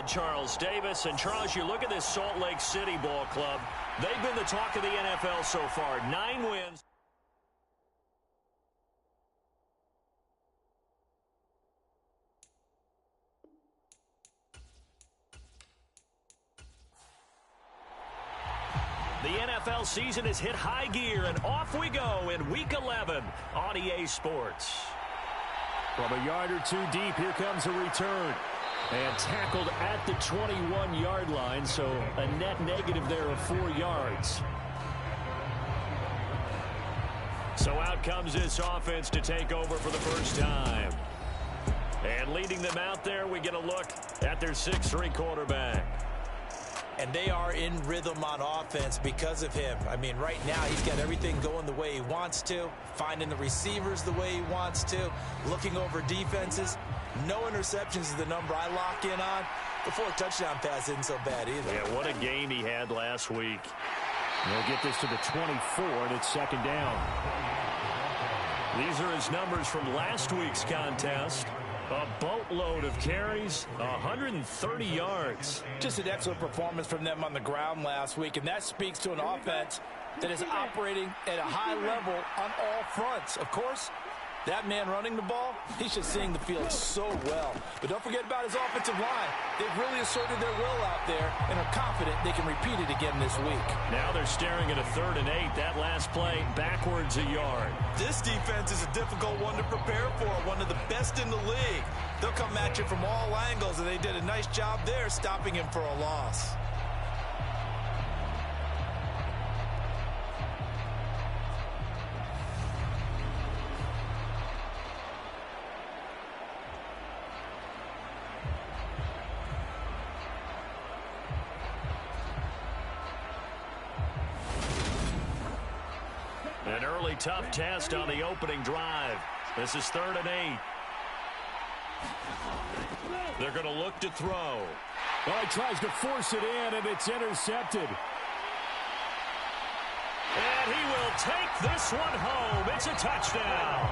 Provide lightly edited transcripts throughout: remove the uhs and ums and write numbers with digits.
Charles Davis. And, Charles, you look at this Salt Lake City ball club. They've been the talk of the NFL so far. 9 wins. The NFL season has hit high gear, and off we go in Week 11 on EA Sports. From a yard or two deep, here comes a return. And tackled at the 21-yard line, so a net negative there of 4 yards. So out comes this offense to take over for the first time. And leading them out there, we get a look at their 6'3" quarterback. And they are in rhythm on offense because of him. I mean, right now, he's got everything going the way he wants to, finding the receivers the way he wants to, looking over defenses. No interceptions is the number I lock in on. The 4 touchdown pass isn't so bad either. Yeah, what a game he had last week. They'll get this to the 24, and it's second down. These are his numbers from last week's contest. A boatload of carries, 130 yards. Just an excellent performance from them on the ground last week, and that speaks to an offense that is operating at a high level on all fronts. Of course, that man running the ball, he's just seeing the field so well. But don't forget about his offensive line. They've really asserted their will out there and are confident they can repeat it again this week. Now they're staring at a 3rd and 8. That last play, backwards a yard. This defense is a difficult one to prepare for, one of the best in the league. They'll come at you from all angles, and they did a nice job there stopping him for a loss. An early tough test on the opening drive. This is 3rd and 8. They're going to look to throw. Well, he tries to force it in, and it's intercepted. And he will take this one home. It's a touchdown.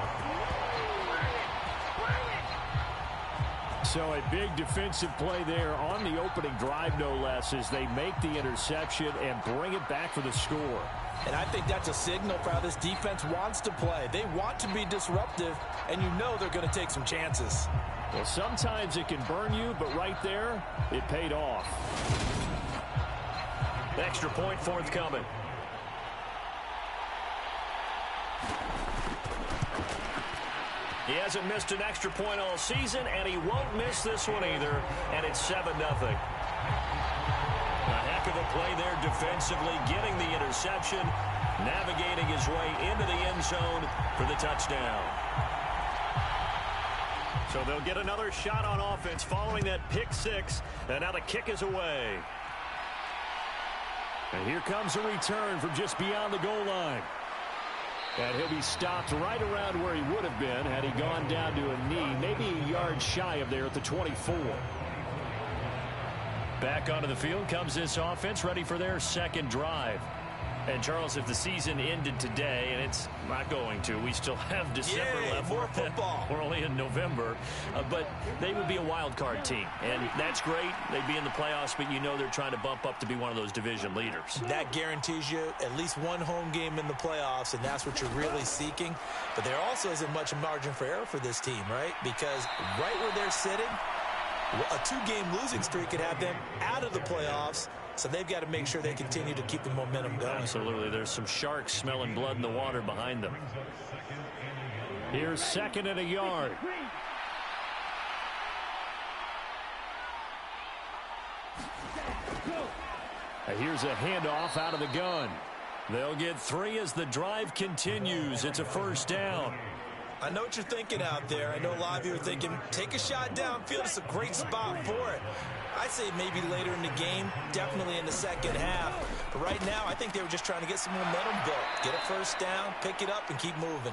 So a big defensive play there on the opening drive, no less, as they make the interception and bring it back for the score. And I think that's a signal for how this defense wants to play. They want to be disruptive, and you know they're going to take some chances. Well, sometimes it can burn you, but right there, it paid off. Extra point forthcoming. He hasn't missed an extra point all season, and he won't miss this one either, and it's 7-0. A heck of a play there defensively, getting the interception, navigating his way into the end zone for the touchdown. So they'll get another shot on offense following that pick 6, and now the kick is away. And here comes a return from just beyond the goal line. And he'll be stopped right around where he would have been had he gone down to a knee, maybe a yard shy of there at the 24. Back onto the field comes this offense, ready for their second drive. And, Charles, if the season ended today, and it's not going to, we still have December left. More football. We're only in November. But they would be a wild card team. And that's great. They'd be in the playoffs, but you know they're trying to bump up to be one of those division leaders. That guarantees you at least one home game in the playoffs, and that's what you're really seeking. But there also isn't much margin for error for this team, right? Because right where they're sitting, a 2-game losing streak could have them out of the playoffs. So they've got to make sure they continue to keep the momentum going. Absolutely. There's some sharks smelling blood in the water behind them. Here's 2nd and a yard. Here's a handoff out of the gun. They'll get 3 as the drive continues. It's a first down. I know what you're thinking out there. I know a lot of you are thinking, take a shot downfield. It's a great spot for it. I'd say maybe later in the game, definitely in the second half. But right now, I think they were just trying to get some momentum built. Get a first down, pick it up, and keep moving.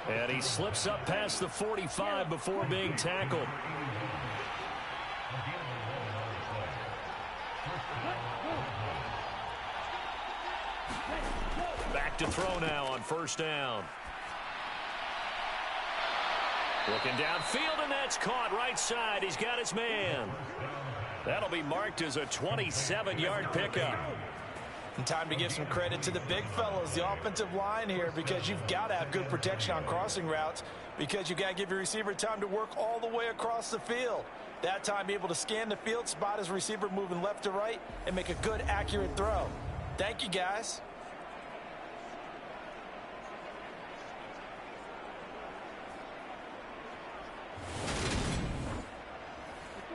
And he slips up past the 45 before being tackled. Back to throw now on first down. Looking downfield, and that's caught right side. He's got his man. That'll be marked as a 27-yard pickup. And time to give some credit to the big fellas, the offensive line here, because you've got to have good protection on crossing routes, because you've got to give your receiver time to work all the way across the field. That time, be able to scan the field, spot his receiver moving left to right, and make a good, accurate throw. Thank you, guys.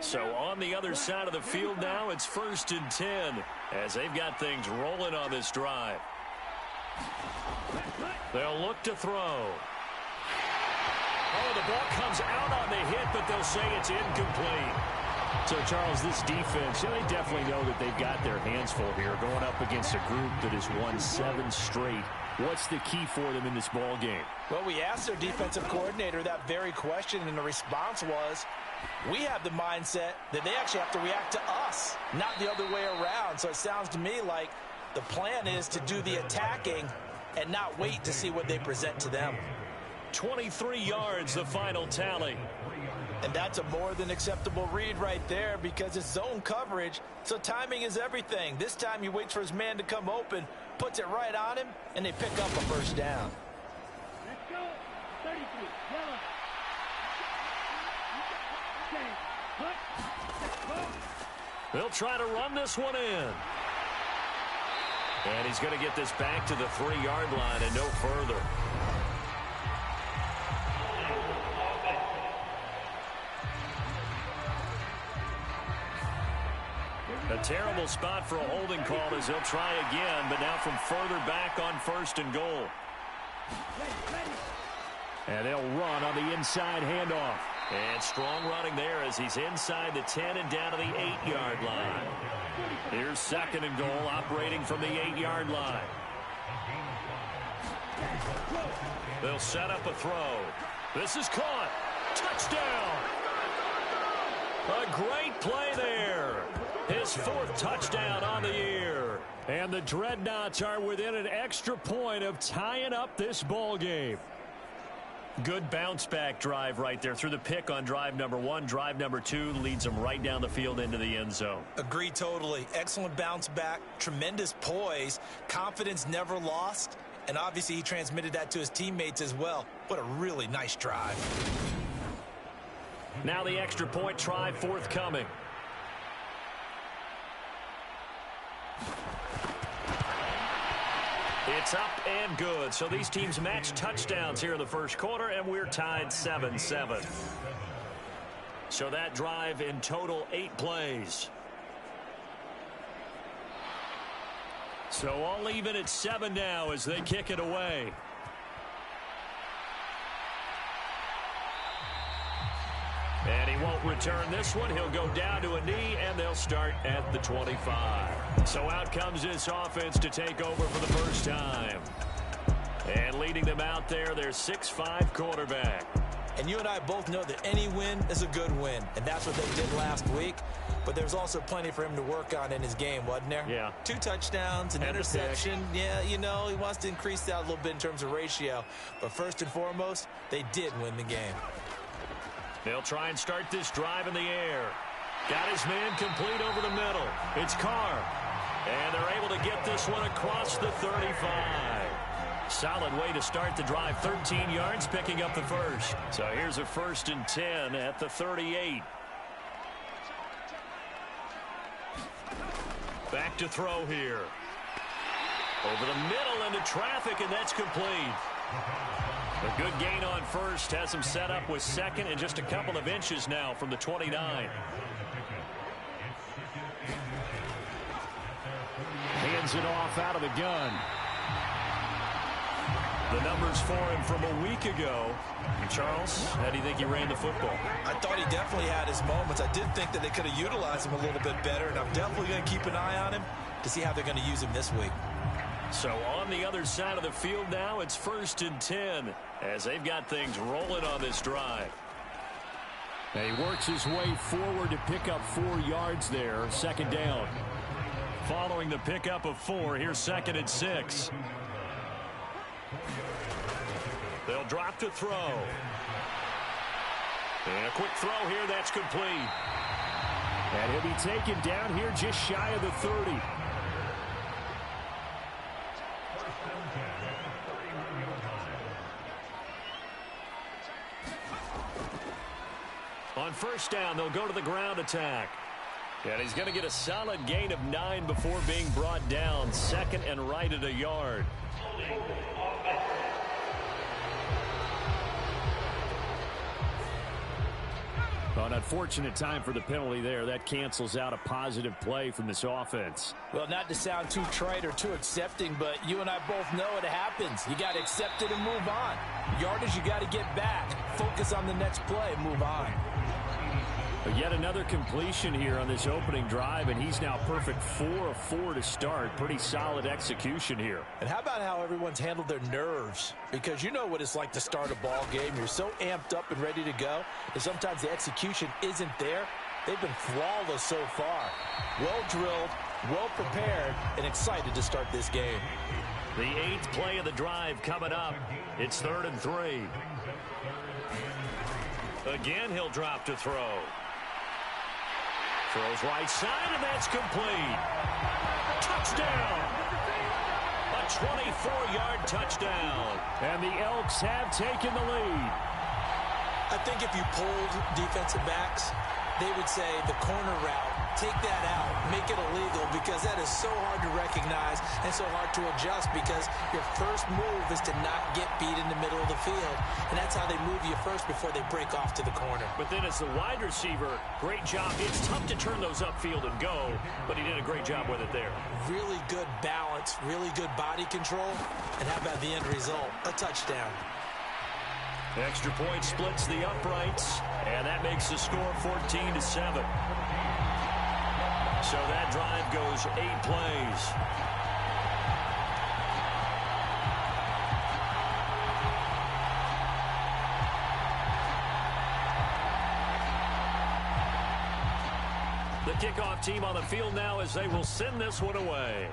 So on the other side of the field now, it's 1st and 10 as they've got things rolling on this drive. They'll look to throw. Oh, the ball comes out on the hit, but they'll say it's incomplete. So, Charles, this defense, they definitely know that they've got their hands full here going up against a group that has won 7 straight. What's the key for them in this ball game? Well, we asked their defensive coordinator that very question, and the response was, we have the mindset that they actually have to react to us, not the other way around. So it sounds to me like the plan is to do the attacking and not wait to see what they present to them. 23 yards, the final tally. And that's a more than acceptable read right there, because it's zone coverage, so timing is everything. This time he waits for his man to come open, puts it right on him, and they pick up a first down. Let's go. 33, yellow. They'll try to run this one in. And he's going to get this back to the 3-yard line and no further. A terrible spot for a holding call as they'll try again, but now from further back on 1st and goal. And they'll run on the inside handoff. And strong running there as he's inside the 10 and down to the 8-yard line. Here's 2nd and goal, operating from the 8-yard line. They'll set up a throw. This is caught. Touchdown! A great play there. His 4th touchdown on the year. And the Dreadnoughts are within an extra point of tying up this ball game. Good bounce-back drive right there through the pick on drive number 1. Drive number 2 leads them right down the field into the end zone. Agree totally. Excellent bounce back, tremendous poise, confidence never lost, and obviously he transmitted that to his teammates as well. What a really nice drive. Now the extra point try forthcoming. It's up and good. So these teams match touchdowns here in the first quarter, and we're tied 7-7. So that drive in total 8 plays. So all even at 7 now as they kick it away. And he won't return this one. He'll go down to a knee, and they'll start at the 25. So out comes this offense to take over for the first time. And leading them out there, their 6'5" quarterback. And you and I both know that any win is a good win, and that's what they did last week. But there's also plenty for him to work on in his game, wasn't there? Yeah. 2 touchdowns, an interception. Yeah, you know, he wants to increase that a little bit in terms of ratio. But first and foremost, they did win the game. They'll try and start this drive in the air. Got his man complete over the middle. It's Carr. And they're able to get this one across the 35. Solid way to start the drive. 13 yards, picking up the first. So here's a 1st and 10 at the 38. Back to throw here. Over the middle into traffic, and that's complete. A good gain on first, has him set up with 2nd and just a couple of inches now from the 29. Hands it off out of the gun. The numbers for him from a week ago. Charles, how do you think he ran the football? I thought he definitely had his moments. I did think that they could have utilized him a little bit better, and I'm definitely going to keep an eye on him to see how they're going to use him this week. So on the other side of the field now, it's 1st and 10 as they've got things rolling on this drive. He works his way forward to pick up 4 yards there. 2nd down. Following the pickup of 4, here's 2nd and 6. They'll drop to throw. And a quick throw here, that's complete. And he'll be taken down here just shy of the 30. On first down, they'll go to the ground attack. And he's going to get a solid gain of 9 before being brought down. Second and right at a yard. An unfortunate time for the penalty there. That cancels out a positive play from this offense. Well, not to sound too trite or too accepting, but you and I both know it happens. You got to accept it and move on. Yardage, you got to get back. Focus on the next play, move on. But yet another completion here on this opening drive, and he's now perfect 4 of 4 to start. Pretty solid execution here. And how about how everyone's handled their nerves? Because you know what it's like to start a ball game. You're so amped up and ready to go, and sometimes the execution isn't there. They've been flawless so far. Well drilled, well prepared, and excited to start this game. The 8th play of the drive coming up. It's 3rd and 3. Again, he'll drop to throw. Throws right side, and that's complete. Touchdown! A 24-yard touchdown. And the Elks have taken the lead. I think if you pulled defensive backs, they would say the corner route, take that out, make it illegal, because that is so hard to recognize and so hard to adjust, because your first move is to not get beat in the middle of the field. And that's how they move you first before they break off to the corner. But then as the wide receiver, great job. It's tough to turn those upfield and go, but he did a great job with it there. Really good balance, really good body control. And how about the end result? A touchdown. Extra point splits the uprights, and that makes the score 14-7. So that drive goes 8 plays. The kickoff team on the field now as they will send this one away.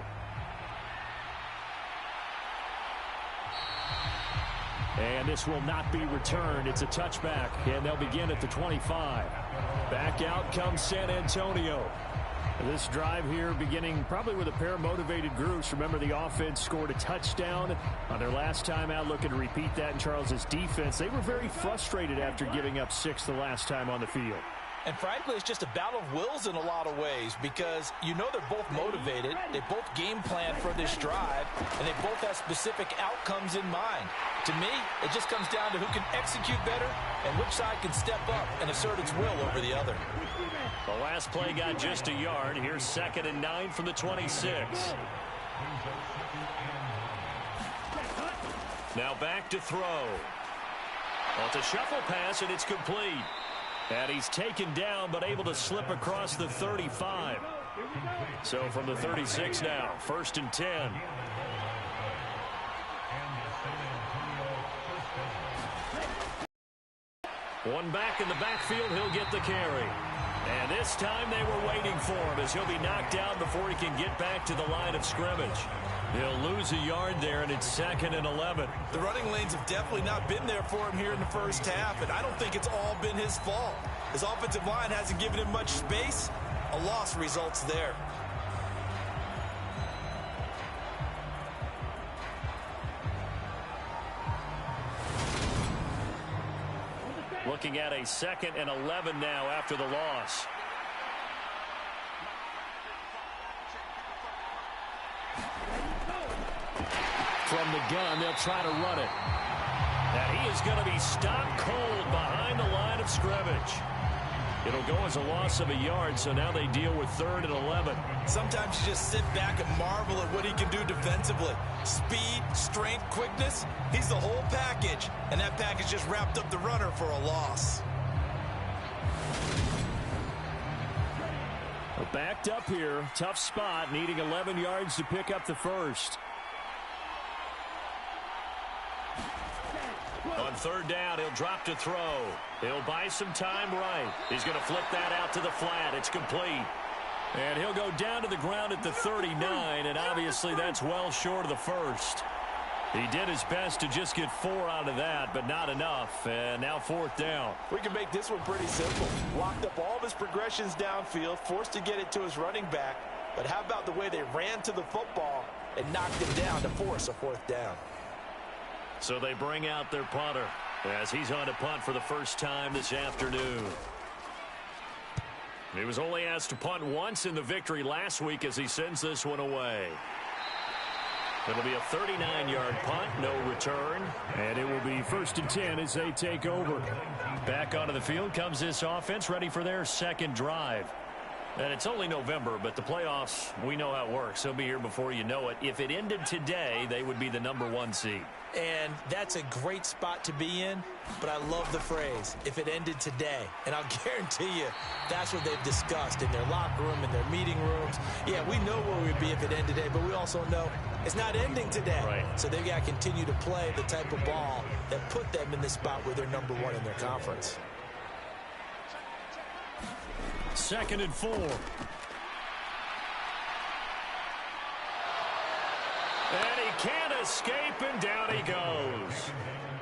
And this will not be returned. It's a touchback, and they'll begin at the 25. Back out comes San Antonio. This drive here beginning probably with a pair of motivated groups. Remember, the offense scored a touchdown on their last time out. Looking to repeat that in Charles's defense. They were very frustrated after giving up 6 the last time on the field. And frankly, it's just a battle of wills in a lot of ways, because you know they're both motivated. They both game plan for this drive, and they both have specific outcomes in mind. To me, it just comes down to who can execute better and which side can step up and assert its will over the other. The last play got just a yard. Here's 2nd and 9 from the 26. Now back to throw. Well, it's a shuffle pass, and it's complete. And he's taken down, but able to slip across the 35. So from the 36 now, 1st and 10. One back in the backfield, he'll get the carry. And this time they were waiting for him, as he'll be knocked down before he can get back to the line of scrimmage. He'll lose a yard there, and it's 2nd and 11. The running lanes have definitely not been there for him here in the first half, and I don't think it's all been his fault. His offensive line hasn't given him much space. A loss results there. Looking at a 2nd and 11 now after the loss. From the gun, they'll try to run it. And he is going to be stopped cold behind the line of scrimmage. It'll go as a loss of a yard, so now they deal with 3rd and 11. Sometimes you just sit back and marvel at what he can do defensively. Speed, strength, quickness, he's the whole package. And that package just wrapped up the runner for a loss. Backed up here, tough spot, needing 11 yards to pick up the first. On 3rd down, he'll drop to throw. He'll buy some time right. He's going to flip that out to the flat. It's complete. And he'll go down to the ground at the 39, and obviously that's well short of the first. He did his best to just get 4 out of that, but not enough. And now 4th down. We can make this one pretty simple. Locked up all of his progressions downfield, forced to get it to his running back. But how about the way they ran to the football and knocked him down to force a 4th down? So they bring out their punter as he's on to punt for the first time this afternoon. He was only asked to punt once in the victory last week as he sends this one away. It'll be a 39-yard punt, no return. And it will be 1st and 10 as they take over. Back onto the field comes this offense, ready for their second drive. And it's only November, but the playoffs, we know how it works. They'll be here before you know it. If it ended today, they would be the #1 seed. And that's a great spot to be in, but I love the phrase, if it ended today. And I'll guarantee you that's what they've discussed in their locker room, in their meeting rooms. Yeah, we know where we'd be if it ended today, but we also know it's not ending today. Right. So they've got to continue to play the type of ball that put them in the spot where they're #1 in their conference. 2nd and 4. And he can't escape, and down he goes.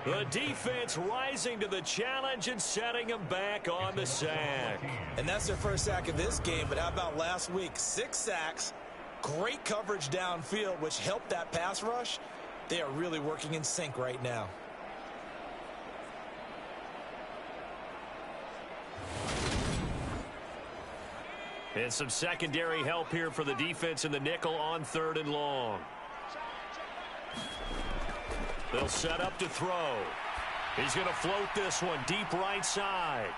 The defense rising to the challenge and setting him back on the sack. And that's their first sack of this game, but how about last week? 6 sacks, great coverage downfield, which helped that pass rush. They are really working in sync right now. And some secondary help here for the defense in the nickel on 3rd and long. They'll set up to throw. He's going to float this one deep right side.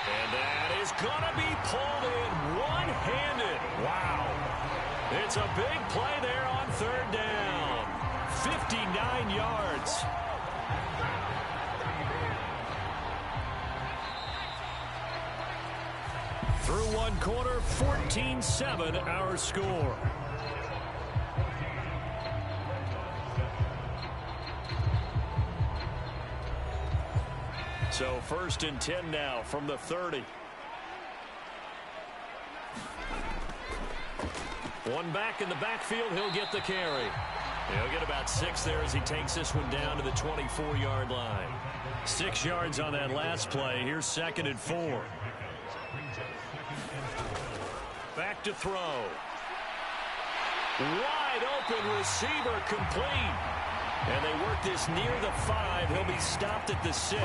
And that is going to be pulled in one-handed. Wow. It's a big play there on 3rd down. 59 yards. Through 1 quarter, 14-7 our score. So 1st and 10 now from the 30. One back in the backfield. He'll get the carry. He'll get about 6 there as he takes this one down to the 24-yard line. 6 yards on that last play. Here's 2nd and 4. Back to throw. Wide open receiver, complete. And they work this near the 5. He'll be stopped at the 6.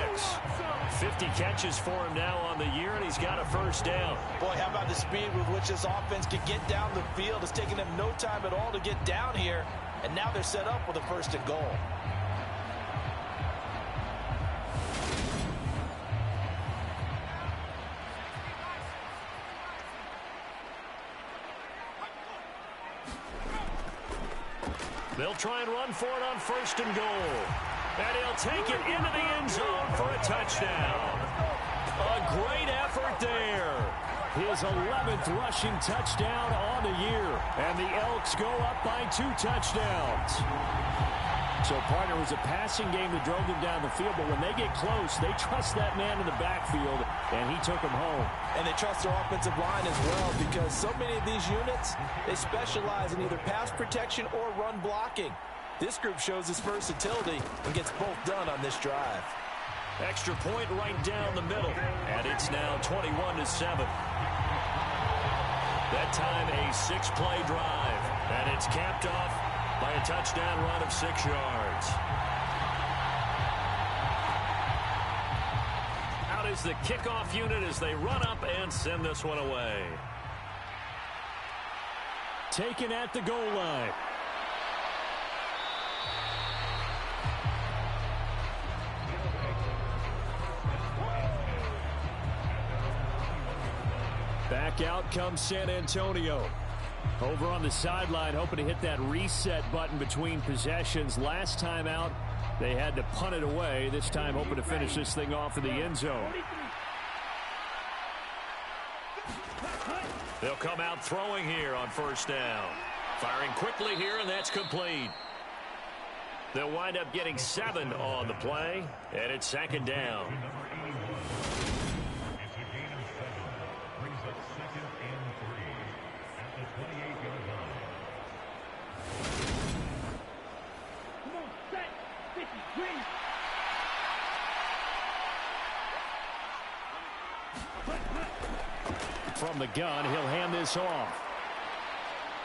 50 catches for him now on the year, and he's got a 1st down. Boy, how about the speed with which this offense can get down the field? It's taken them no time at all to get down here, and now they're set up with a 1st and goal. They'll try and run for it on 1st and goal. And he'll take it into the end zone for a touchdown. A great effort there. His 11th rushing touchdown on the year. And the Elks go up by 2 touchdowns. So, partner, it was a passing game that drove them down the field, but when they get close, they trust that man in the backfield, and he took them home. And they trust their offensive line as well, because so many of these units, they specialize in either pass protection or run blocking. This group shows its versatility and gets both done on this drive. Extra point right down the middle. And it's now 21-7. That time a 6-play drive. And it's capped off by a touchdown run of 6 yards. Out is the kickoff unit as they run up and send this one away. Taken at the goal line. Back out comes San Antonio. Over on the sideline, hoping to hit that reset button between possessions. Last time out, they had to punt it away. This time, hoping to finish this thing off in the end zone. They'll come out throwing here on 1st down. Firing quickly here, and that's complete. They'll wind up getting 7 on the play, and it's 2nd down. from the gun. He'll hand this off.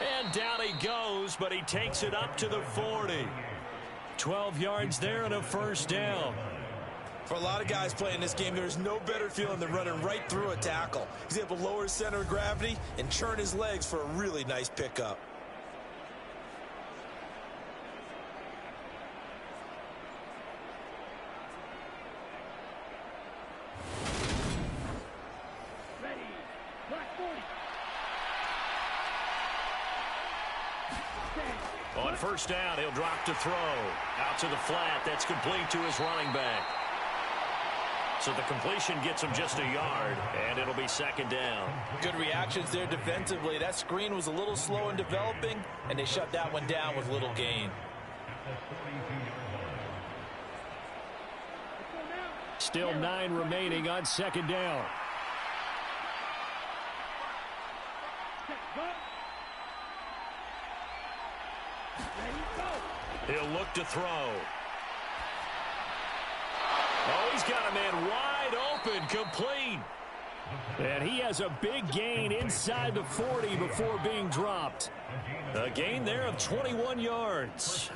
And down he goes, but he takes it up to the 40. 12 yards there and a first down. For a lot of guys playing this game, there's no better feeling than running right through a tackle. He's able to lower his center of gravity and churn his legs for a really nice pickup. On first down, he'll drop to throw. Out to the flat. That's complete to his running back. So the completion gets him just a yard, and it'll be second down. Good reactions there defensively. That screen was a little slow in developing, and they shut that one down with little gain. Still 9 remaining on second down. He'll look to throw. Oh, he's got a man wide open, complete. And he has a big gain inside the 40 before being dropped. A gain there of 21 yards.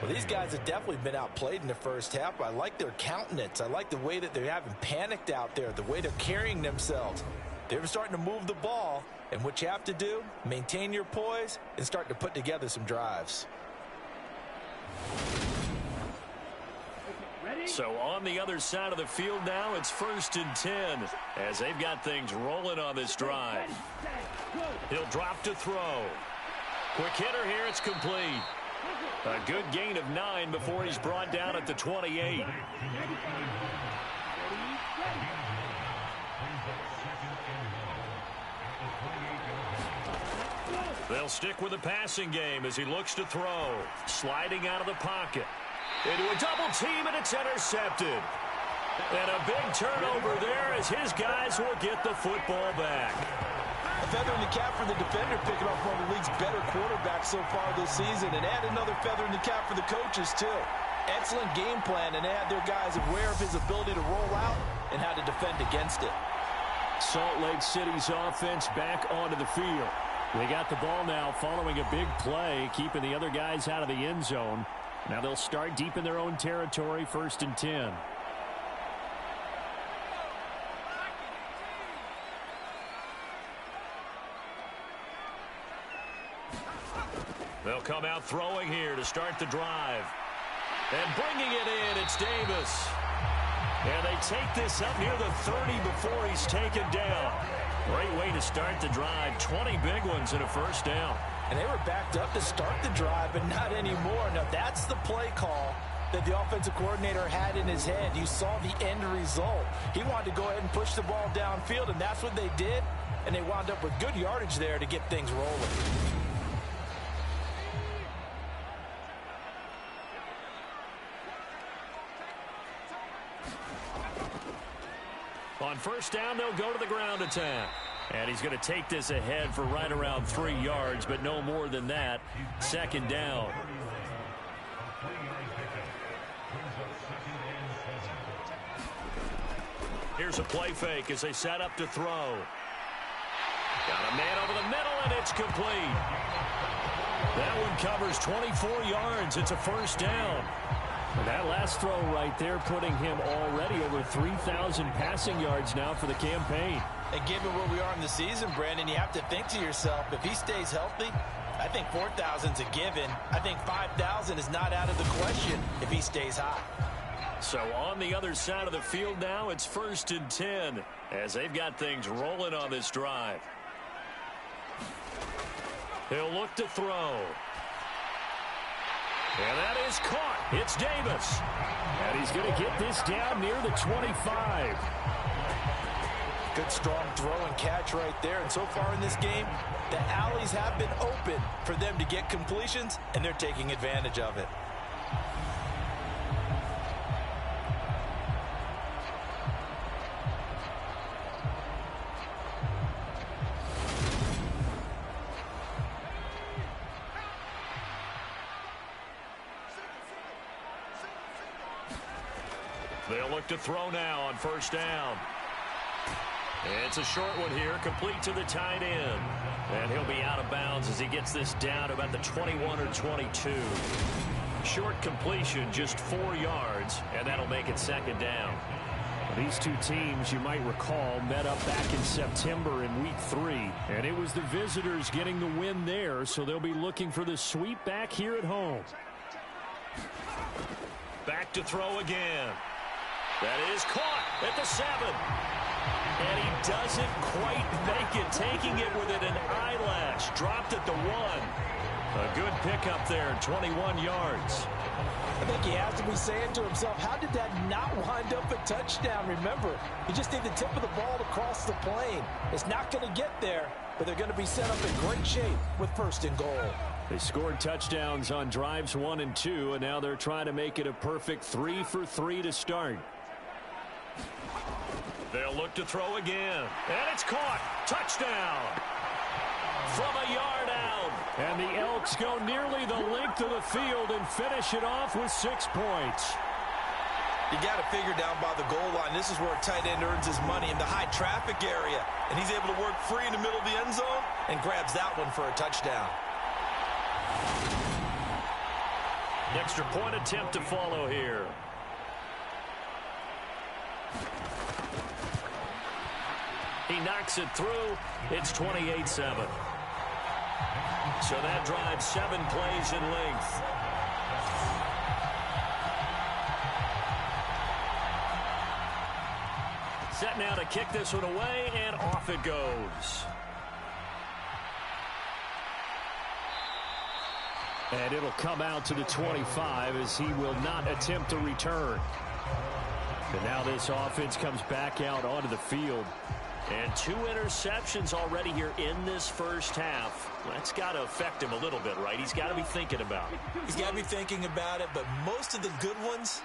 Well, these guys have definitely been outplayed in the first half. I like their countenance. I like the way that they haven't panicked out there, the way they're carrying themselves. They're starting to move the ball, and what you have to do, maintain your poise and start to put together some drives. So on the other side of the field now, it's 1st and 10 as they've got things rolling on this drive. He'll drop to throw. Quick hitter here, it's complete. A good gain of 9 before he's brought down at the 28. They'll stick with the passing game as he looks to throw. Sliding out of the pocket. Into a double team, and it's intercepted. And a big turnover there as his guys will get the football back. A feather in the cap for the defender, picking off one of the league's better quarterbacks so far this season. And add another feather in the cap for the coaches, too. Excellent game plan, and they had their guys aware of his ability to roll out and how to defend against it. Salt Lake City's offense back onto the field. They got the ball now following a big play, keeping the other guys out of the end zone. Now they'll start deep in their own territory, 1st and 10. They'll come out throwing here to start the drive. And bringing it in, it's Davis. And they take this up near the 30 before he's taken down. Great way to start the drive. 20 big ones and a first down. And they were backed up to start the drive, but not anymore. Now, that's the play call that the offensive coordinator had in his head. You saw the end result. He wanted to go ahead and push the ball downfield, and that's what they did. And they wound up with good yardage there to get things rolling. On first down, they'll go to the ground attack. And he's going to take this ahead for right around 3 yards, but no more than that. Second down. Here's a play fake as they set up to throw. Got a man over the middle, and it's complete. That one covers 24 yards. It's a first down. And that last throw right there putting him already over 3,000 passing yards now for the campaign. And given where we are in the season, Brandon, you have to think to yourself, if he stays healthy, I think 4,000's a given. I think 5,000 is not out of the question if he stays hot. So on the other side of the field now, it's 1st and 10 as they've got things rolling on this drive. He'll look to throw. And that is caught. It's Davis. And he's going to get this down near the 25. Good strong throw and catch right there. And so far in this game, the alleys have been open for them to get completions, and they're taking advantage of it. They'll look to throw now on first down. It's a short one here, complete to the tight end. And he'll be out of bounds as he gets this down to about the 21 or 22. Short completion, just 4 yards, and that'll make it second down. These two teams, you might recall, met up back in September in Week 3. And it was the visitors getting the win there, so they'll be looking for the sweep back here at home. Back to throw again. That is caught at the 7. And he doesn't quite make it, taking it within an eyelash. Dropped at the 1. A good pickup there, 21 yards. I think he has to be saying to himself, how did that not wind up a touchdown? Remember, you just need the tip of the ball to cross the plane. It's not going to get there, but they're going to be set up in great shape with 1st and goal. They scored touchdowns on drives 1 and 2, and now they're trying to make it a perfect 3 for 3 to start. They'll look to throw again. And it's caught. Touchdown. From a yard out. And the Elks go nearly the length of the field and finish it off with 6 points. You got to figure down by the goal line. This is where a tight end earns his money in the high traffic area. And he's able to work free in the middle of the end zone and grabs that one for a touchdown. Extra point attempt to follow here. He knocks it through. It's 28-7. So that drives 7 plays in length. Set now to kick this one away, and off it goes. And it'll come out to the 25 as he will not attempt to return. And now this offense comes back out onto the field. And 2 interceptions already here in this first half. That's got to affect him a little bit, right? He's got to be thinking about it. He's got to be thinking about it, but most of the good ones,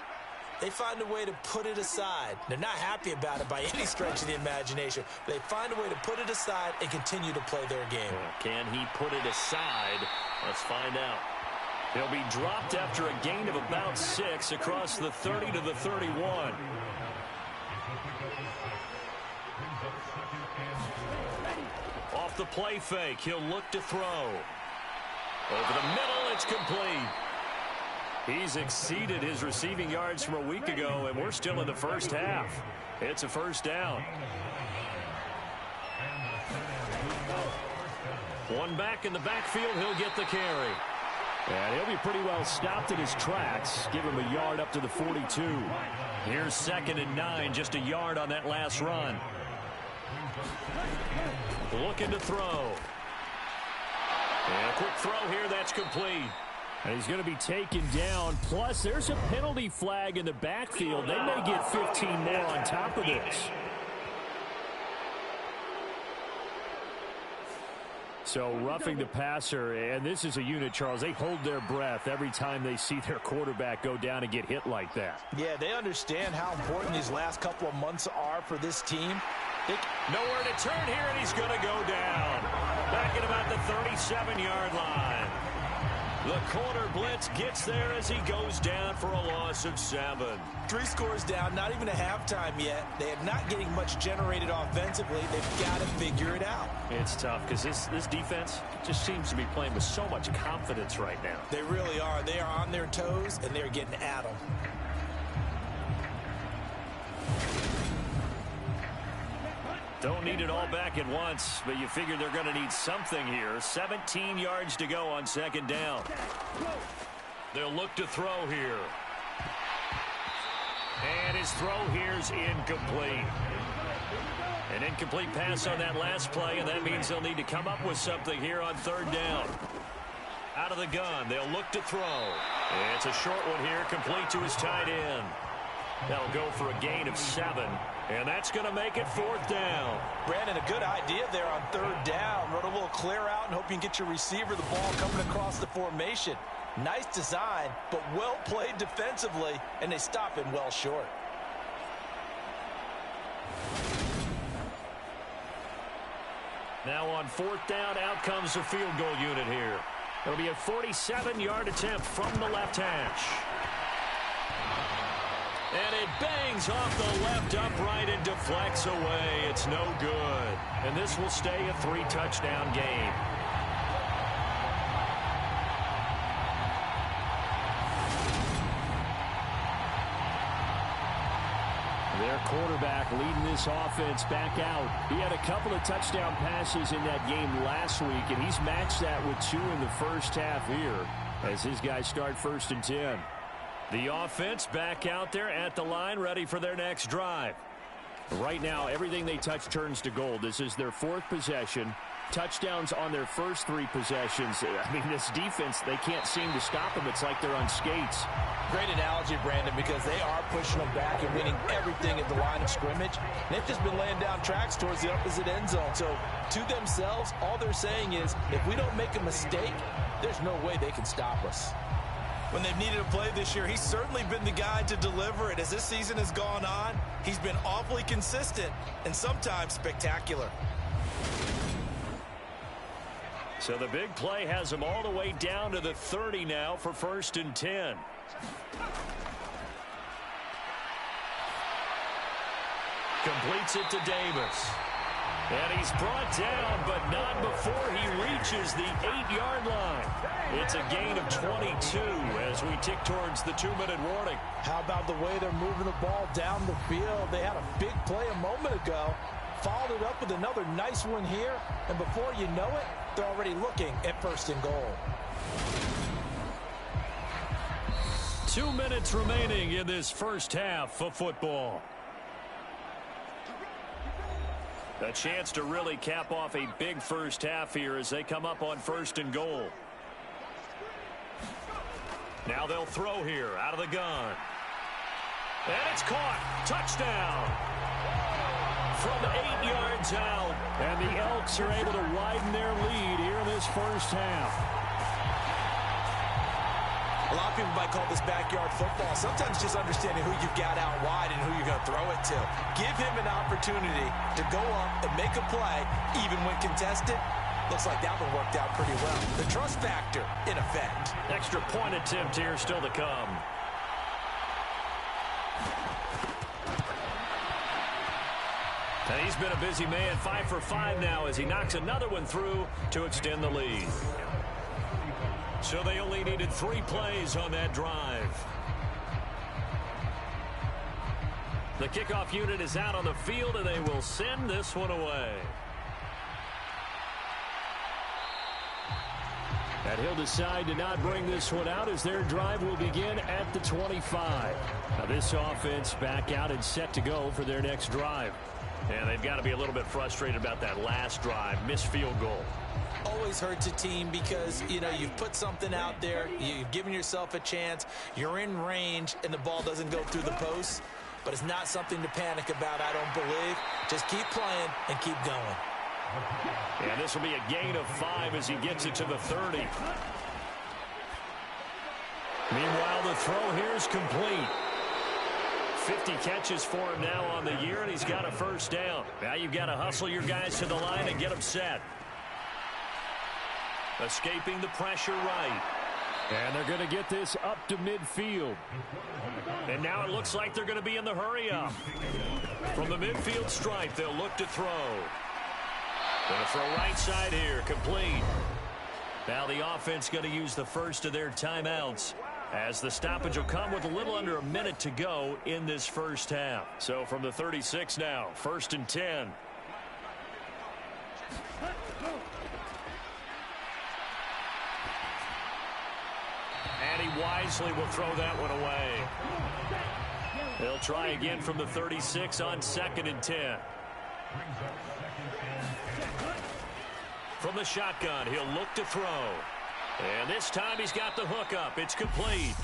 they find a way to put it aside. They're not happy about it by any stretch of the imagination. They find a way to put it aside and continue to play their game. Can he put it aside? Let's find out. He'll be dropped after a gain of about 6 across the 30 to the 31. Off the play fake, he'll look to throw. Over the middle, it's complete. He's exceeded his receiving yards from a week ago, and we're still in the first half. It's a first down. One back in the backfield, he'll get the carry. And he'll be pretty well stopped in his tracks. Give him a yard up to the 42. Here's 2nd and 9, just a yard on that last run. Looking to throw. And a quick throw here, that's complete. And he's going to be taken down. Plus, there's a penalty flag in the backfield. They may get 15 more on top of this. So roughing the passer, and this is a unit, Charles. They hold their breath every time they see their quarterback go down and get hit like that. Yeah, they understand how important these last couple of months are for this team. Nowhere to turn here, and he's going to go down. Back at about the 37-yard line. The corner blitz gets there as he goes down for a loss of 7. 3 scores down, not even a halftime yet. They are not getting much generated offensively. They've got to figure it out. It's tough because this defense just seems to be playing with so much confidence right now. They really are. They are on their toes, and they're getting at them. Don't need it all back at once, but you figure they're going to need something here. 17 yards to go on 2nd down. They'll look to throw here. And his throw here's incomplete. An incomplete pass on that last play, and that means they'll need to come up with something here on 3rd down. Out of the gun, they'll look to throw. It's a short one here, complete to his tight end. That'll go for a gain of 7, and that's going to make it 4th down. Brandon, a good idea there on 3rd down. Run a little clear out and hope you can get your receiver the ball coming across the formation. Nice design, but well played defensively, and they stop him well short. Now on 4th down, out comes the field goal unit here. It'll be a 47-yard attempt from the left hash. And it bangs off the left upright and deflects away. It's no good. And this will stay a 3-touchdown game. Their quarterback leading this offense back out. He had a couple of touchdown passes in that game last week, and he's matched that with 2 in the first half here as his guys start 1st and 10. The offense back out there at the line, ready for their next drive. Right now, everything they touch turns to gold. This is their 4th possession. Touchdowns on their first 3 possessions. I mean, this defense, they can't seem to stop them. It's like they're on skates. Great analogy, Brandon, because they are pushing them back and winning everything at the line of scrimmage. And they've just been laying down tracks towards the opposite end zone. So to themselves, all they're saying is, if we don't make a mistake, there's no way they can stop us. When they've needed a play this year, he's certainly been the guy to deliver it. As this season has gone on, he's been awfully consistent and sometimes spectacular. So the big play has them all the way down to the 30 now for 1st and 10. Completes it to Davis. And he's brought down, but not before he reaches the 8-yard line. It's a gain of 22 as we tick towards the 2-minute warning. How about the way they're moving the ball down the field? They had a big play a moment ago, followed it up with another nice one here, and before you know it, they're already looking at 1st and goal. 2 minutes remaining in this first half of football. A chance to really cap off a big first half here as they come up on 1st and goal. Now they'll throw here out of the gun. And it's caught. Touchdown. From 8 yards out. And the Elks are able to widen their lead here in this first half. A lot of people might call this backyard football. Sometimes just understanding who you've got out wide and who you're going to throw it to. Give him an opportunity to go up and make a play, even when contested. Looks like that one worked out pretty well. The trust factor in effect. Extra point attempt here still to come. And he's been a busy man, 5 for 5 now as he knocks another one through to extend the lead. So they only needed 3 plays on that drive. The kickoff unit is out on the field, and they will send this one away. And he'll decide to not bring this one out as their drive will begin at the 25. Now this offense back out and set to go for their next drive. And they've got to be a little bit frustrated about that last drive, missed field goal. Always hurts a team because, you know, you've put something out there, you've given yourself a chance, you're in range, and the ball doesn't go through the posts. But it's not something to panic about, I don't believe. Just keep playing and keep going. And this will be a gain of 5 as he gets it to the 30. Meanwhile, the throw here is complete. 50 catches for him now on the year, and he's got a first down. Now you've got to hustle your guys to the line and get them set. Escaping the pressure right. And they're going to get this up to midfield. And now it looks like they're going to be in the hurry-up. From the midfield stripe, they'll look to throw. Going to throw right side here, complete. Now the offense going to use the first of their timeouts as the stoppage will come with a little under a minute to go in this first half. So from the 36 now, 1st and 10. And he wisely will throw that one away. They'll try again from the 36 on 2nd and 10. From the shotgun, he'll look to throw. And this time he's got the hook up. It's complete.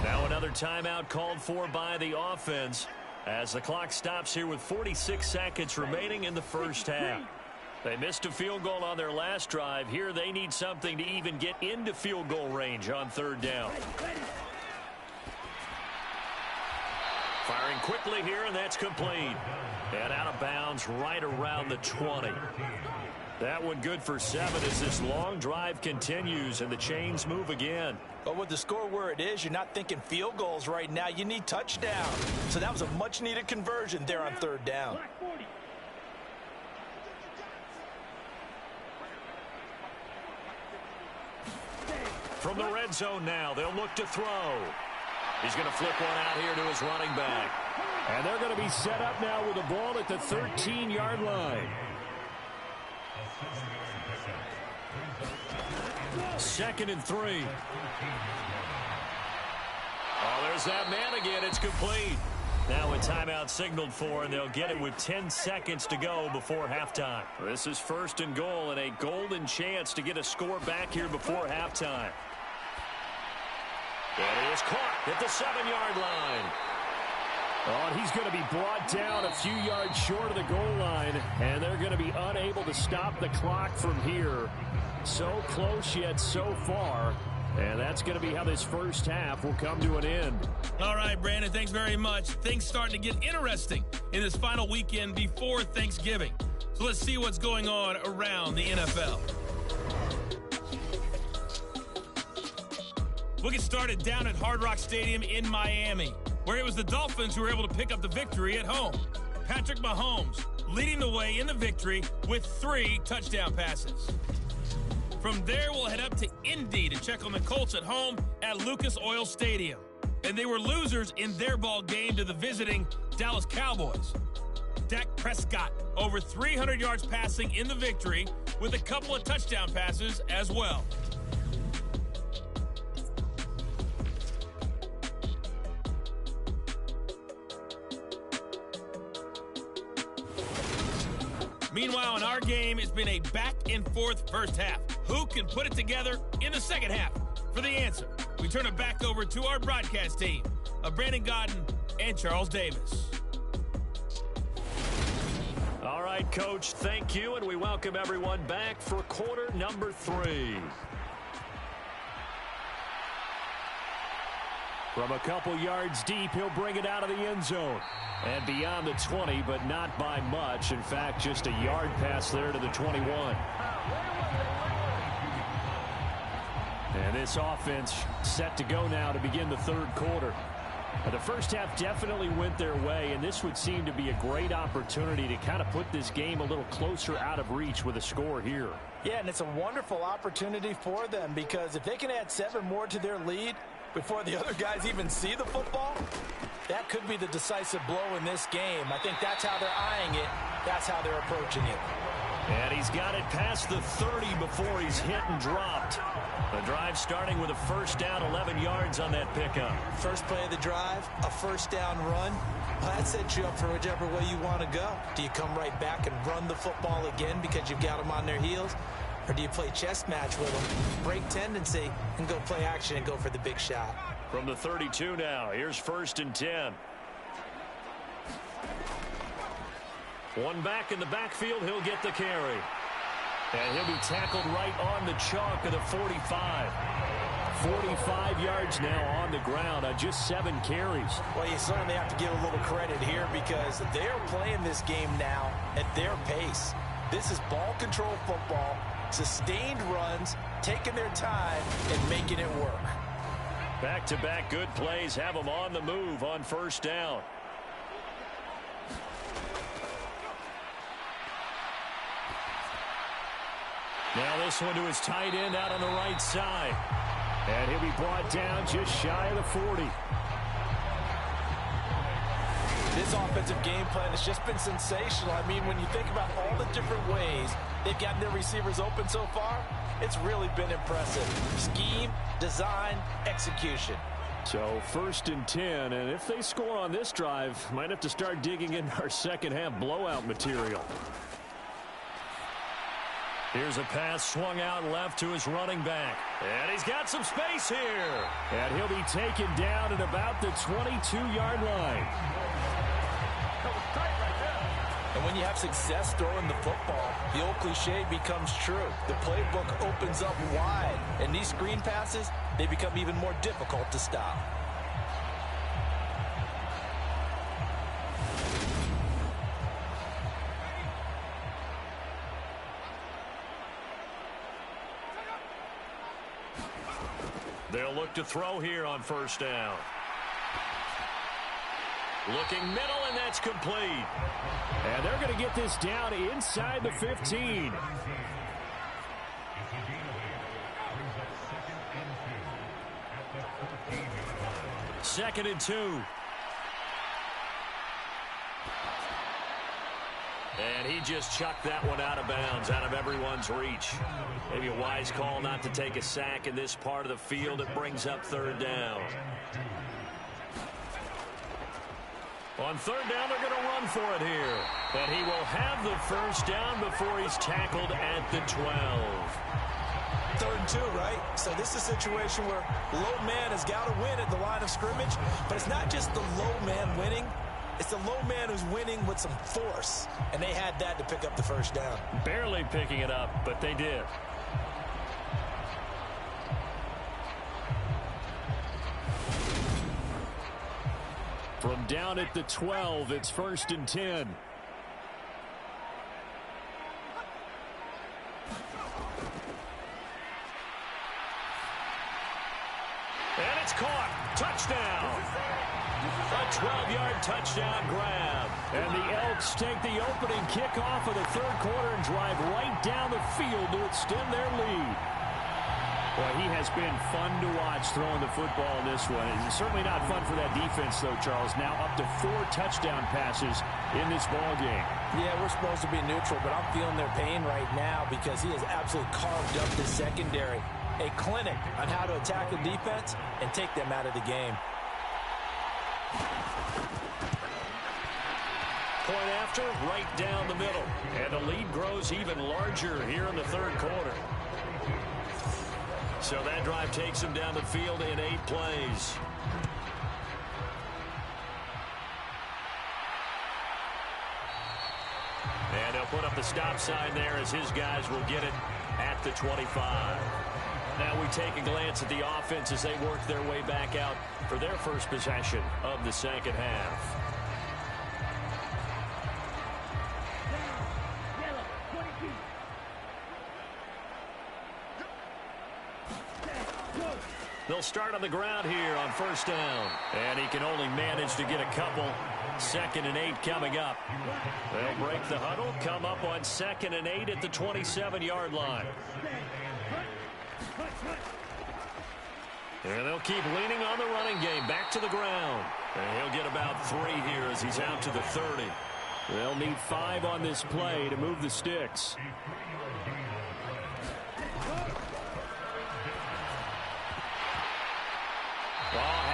Now another timeout called for by the offense as the clock stops here with 46 seconds remaining in the first half. They missed a field goal on their last drive. Here they need something to even get into field goal range on 3rd down. Firing quickly here, and that's complete. And out of bounds right around the 20. That one good for 7 as this long drive continues and the chains move again. But with the score where it is, you're not thinking field goals right now. You need touchdown. So that was a much-needed conversion there on 3rd down. Black 40. From the red zone now, they'll look to throw. He's going to flip one out here to his running back. And they're going to be set up now with the ball at the 13-yard line. 2nd and 3. Oh, there's that man again. It's complete. Now a timeout signaled for, and they'll get it with 10 seconds to go before halftime. This is 1st and goal and a golden chance to get a score back here before halftime. And he is caught at the 7-yard line. Oh, and he's going to be brought down a few yards short of the goal line, and they're going to be unable to stop the clock from here. So close yet so far, and that's going to be how this first half will come to an end. All right, Brandon, thanks very much. Things starting to get interesting in this final weekend before Thanksgiving. So let's see what's going on around the NFL. We'll get started down at Hard Rock Stadium in Miami, where it was the Dolphins who were able to pick up the victory at home. Patrick Mahomes leading the way in the victory with 3 touchdown passes. From there, we'll head up to Indy to check on the Colts at home at Lucas Oil Stadium. And they were losers in their ball game to the visiting Dallas Cowboys. Dak Prescott over 300 yards passing in the victory with a couple of touchdown passes as well. Meanwhile, in our game, it's been a back-and-forth first half. Who can put it together in the second half? For the answer, we turn it back over to our broadcast team of Brandon Godden and Charles Davis. All right, Coach, thank you, and we welcome everyone back for quarter number 3. From a couple yards deep, he'll bring it out of the end zone. And beyond the 20, but not by much. In fact, just a yard pass there to the 21. And this offense set to go now to begin the 3rd quarter. The first half definitely went their way, and this would seem to be a great opportunity to kind of put this game a little closer out of reach with a score here. Yeah, and it's a wonderful opportunity for them because if they can add 7 more to their lead before the other guys even see the football, that could be the decisive blow in this game. I think that's how they're eyeing it. That's how they're approaching it. And he's got it past the 30 before he's hit and dropped. The drive starting with a first down, 11 yards on that pickup. First play of the drive, a first down run. Well, that sets you up for whichever way you want to go. Do you come right back and run the football again because you've got them on their heels? Or do you play chess match with them, break tendency, and go play action and go for the big shot? From the 32 now, here's 1st and 10. One back in the backfield, he'll get the carry. And he'll be tackled right on the chalk of the 45. 45 yards now on the ground on just 7 carries. Well, you certainly have to give a little credit here because they're playing this game now at their pace. This is ball control football, sustained runs, taking their time, and making it work. Back-to-back good plays have them on the move on first down. Now this one to his tight end out on the right side. And he'll be brought down just shy of the 40. This offensive game plan has just been sensational. I mean, when you think about all the different ways they've gotten their receivers open so far, it's really been impressive. Scheme, design, execution. So 1st and 10, and if they score on this drive, might have to start digging in our second half blowout material. Here's a pass swung out left to his running back. And he's got some space here. And he'll be taken down at about the 22-yard line. And when you have success throwing the football, the old cliche becomes true. The playbook opens up wide, and these screen passes, they become even more difficult to stop. They'll look to throw here on first down. Looking middle, and that's complete. And they're going to get this down inside the 15. Second and 2. And he just chucked that one out of bounds, out of everyone's reach. Maybe a wise call not to take a sack in this part of the field. It brings up third down. On third down, they're going to run for it here. And he will have the first down before he's tackled at the 12. 3rd and 2, right? So this is a situation where low man has got to win at the line of scrimmage. But it's not just the low man winning. It's the low man who's winning with some force. And they had that to pick up the first down. Barely picking it up, but they did. From down at the 12, it's 1st and 10. And it's caught. Touchdown. A 12-yard touchdown grab. And the Elks take the opening kickoff of the 3rd quarter and drive right down the field to extend their lead. Well, he has been fun to watch throwing the football in this one. It's certainly not fun for that defense, though, Charles. Now up to 4 touchdown passes in this ball game. Yeah, we're supposed to be neutral, but I'm feeling their pain right now because he has absolutely carved up the secondary. A clinic on how to attack the defense and take them out of the game. Point after, right down the middle. And the lead grows even larger here in the 3rd quarter. So that drive takes him down the field in 8 plays. And they'll put up the stop sign there as his guys will get it at the 25. Now we take a glance at the offense as they work their way back out for their first possession of the second half. They'll start on the ground here on first down. And he can only manage to get a couple. 2nd and 8 coming up. They'll break the huddle, come up on 2nd and 8 at the 27-yard line. And they'll keep leaning on the running game. Back to the ground. And he'll get about 3 here as he's out to the 30. They'll need 5 on this play to move the sticks.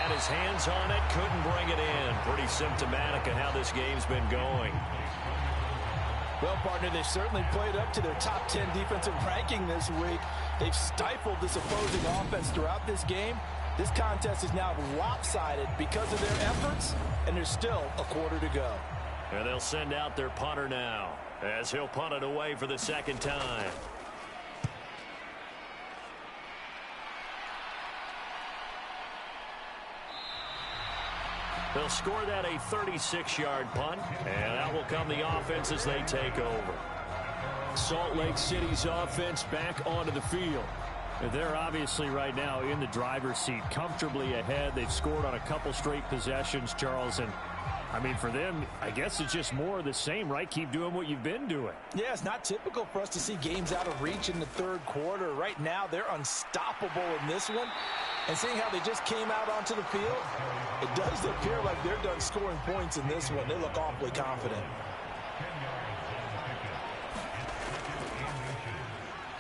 Had his hands on it, couldn't bring it in. Pretty symptomatic of how this game's been going. Well, partner, they certainly played up to their top 10 defensive ranking this week. They've stifled this opposing offense throughout this game. This contest is now lopsided because of their efforts, and there's still a quarter to go. And they'll send out their punter now as he'll punt it away for the 2nd time. They'll score that a 36-yard punt, and out will come the offense as they take over. Salt Lake City's offense back onto the field. They're obviously right now in the driver's seat, comfortably ahead. They've scored on a couple straight possessions, Charles, and I mean, for them, I guess it's just more of the same, right? Keep doing what you've been doing. Yeah, it's not typical for us to see games out of reach in the 3rd quarter. Right now, they're unstoppable in this one. And seeing how they just came out onto the field, it does appear like they're done scoring points in this one. They look awfully confident.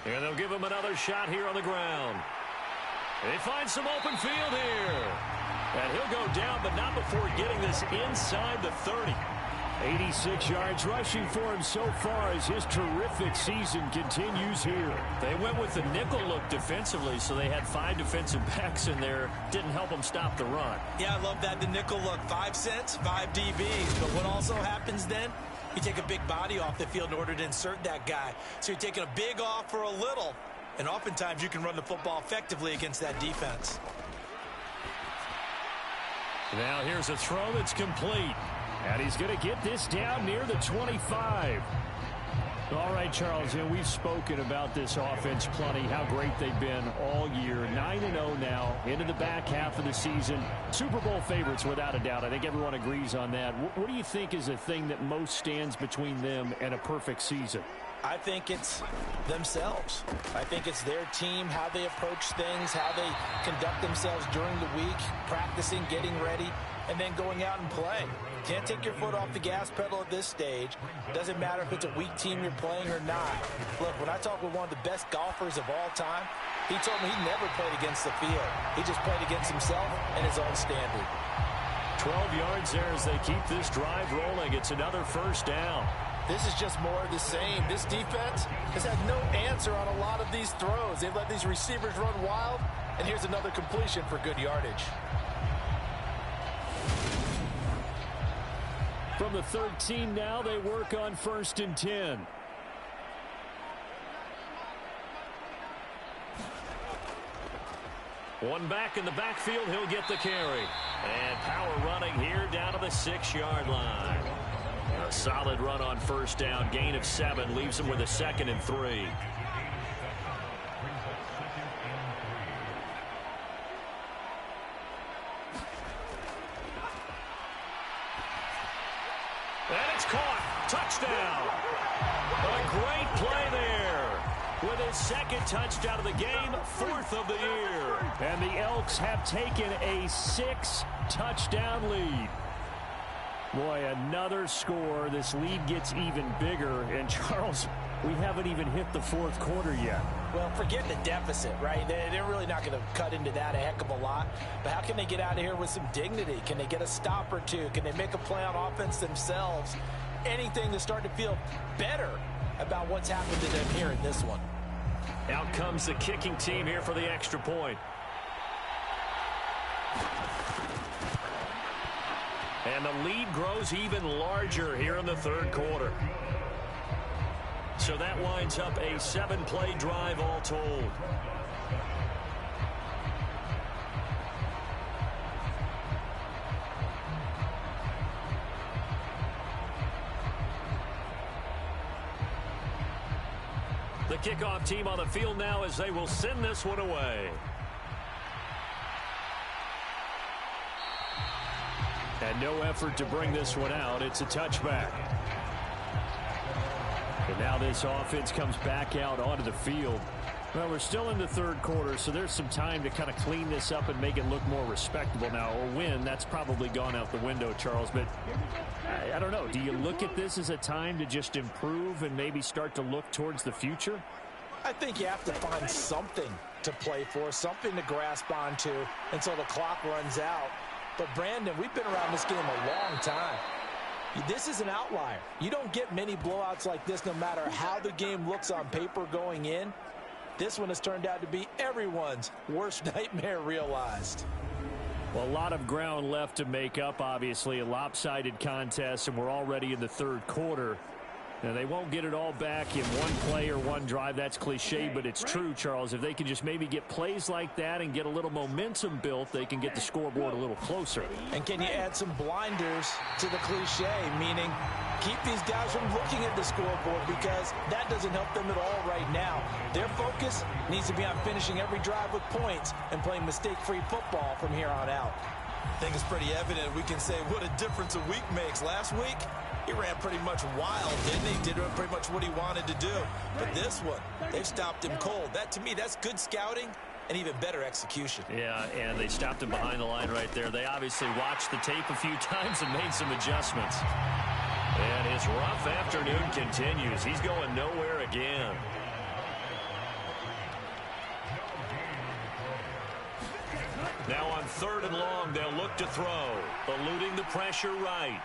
And they'll give him another shot here on the ground. They find some open field here. And he'll go down, but not before getting this inside the 30. 86 yards rushing for him so far as his terrific season continues here. They went with the nickel look defensively, so they had 5 defensive backs in there. Didn't help them stop the run. Yeah, I love that, the nickel look. 5 cents, 5 DBs. But what also happens then, you take a big body off the field in order to insert that guy. So you're taking a big off for a little. And oftentimes you can run the football effectively against that defense. Now here's a throw that's complete. And he's going to get this down near the 25. All right, Charles, and we've spoken about this offense plenty, how great they've been all year. 9-0 now, into the back half of the season. Super Bowl favorites, without a doubt. I think everyone agrees on that. What do you think is the thing that most stands between them and a perfect season? I think it's themselves. I think it's their team, how they approach things, how they conduct themselves during the week, practicing, getting ready, and then going out and playing. Can't take your foot off the gas pedal at this stage. Doesn't matter if it's a weak team you're playing or not. Look, when I talk with one of the best golfers of all time, he told me he never played against the field. He just played against himself and his own standard. 12 yards there as they keep this drive rolling. It's another first down. This is just more of the same. This defense has had no answer on a lot of these throws. They've let these receivers run wild, and here's another completion for good yardage. From the 13 now, they work on 1st and 10. One back in the backfield, he'll get the carry. And power running here down to the 6-yard line. A solid run on first down, gain of 7, leaves him with a 2nd and 3. And it's caught. Touchdown. A great play there. With his 2nd touchdown of the game, 4th of the year. And the Elks have taken a 6-touchdown lead. Boy, another score. This lead gets even bigger. And, Charles, we haven't even hit the 4th quarter yet. Well, forget the deficit, right? They're really not going to cut into that a heck of a lot. But how can they get out of here with some dignity? Can they get a stop or two? Can they make a play on offense themselves? Anything to start to feel better about what's happened to them here in this one. Out comes the kicking team here for the extra point. And the lead grows even larger here in the 3rd quarter. So that winds up a 7-play drive all told. The kickoff team on the field now as they will send this one away. And no effort to bring this one out. It's a touchback. And now this offense comes back out onto the field. Well, we're still in the 3rd quarter, so there's some time to kind of clean this up and make it look more respectable now. A win, that's probably gone out the window, Charles. But I don't know. Do you look at this as a time to just improve and maybe start to look towards the future? I think you have to find something to play for, something to grasp onto until the clock runs out. But, Brandon, we've been around this game a long time. This is an outlier. You don't get many blowouts like this no matter how the game looks on paper going in. This one has turned out to be everyone's worst nightmare realized. Well, a lot of ground left to make up, obviously. A lopsided contest, and we're already in the 3rd quarter. Now, they won't get it all back in one play or one drive. That's cliche, but it's true, Charles. If they can just maybe get plays like that and get a little momentum built, they can get the scoreboard a little closer. And can you add some blinders to the cliche, meaning keep these guys from looking at the scoreboard because that doesn't help them at all right now. Their focus needs to be on finishing every drive with points and playing mistake-free football from here on out. I think it's pretty evident we can say what a difference a week makes. Last week, he ran pretty much wild, didn't he? Did pretty much what he wanted to do. But this one, they've stopped him cold. That, to me, that's good scouting and even better execution. Yeah, and they stopped him behind the line right there. They obviously watched the tape a few times and made some adjustments. And his rough afternoon continues. He's going nowhere again. Now on 3rd and long, they'll look to throw. Eluding the pressure right.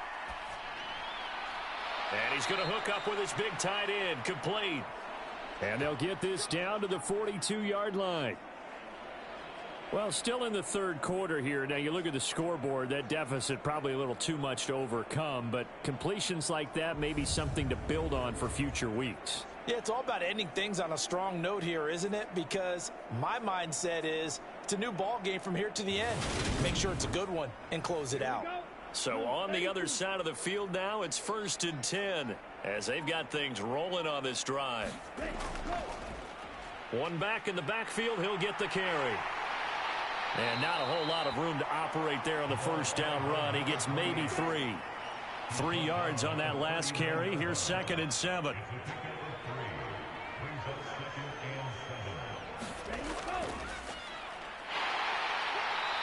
And he's going to hook up with his big tight end. Complete. And they'll get this down to the 42-yard line. Well, still in the 3rd quarter here. Now, you look at the scoreboard, that deficit probably a little too much to overcome, but completions like that may be something to build on for future weeks. Yeah, it's all about ending things on a strong note here, isn't it? Because my mindset is it's a new ball game from here to the end. Make sure it's a good one and close it out. So on the other side of the field now, it's 1st and 10. as they've got things rolling on this drive. One back in the backfield, he'll get the carry. And not a whole lot of room to operate there on the first down run. He gets maybe 3. 3 yards on that last carry. Here's 2nd and 7.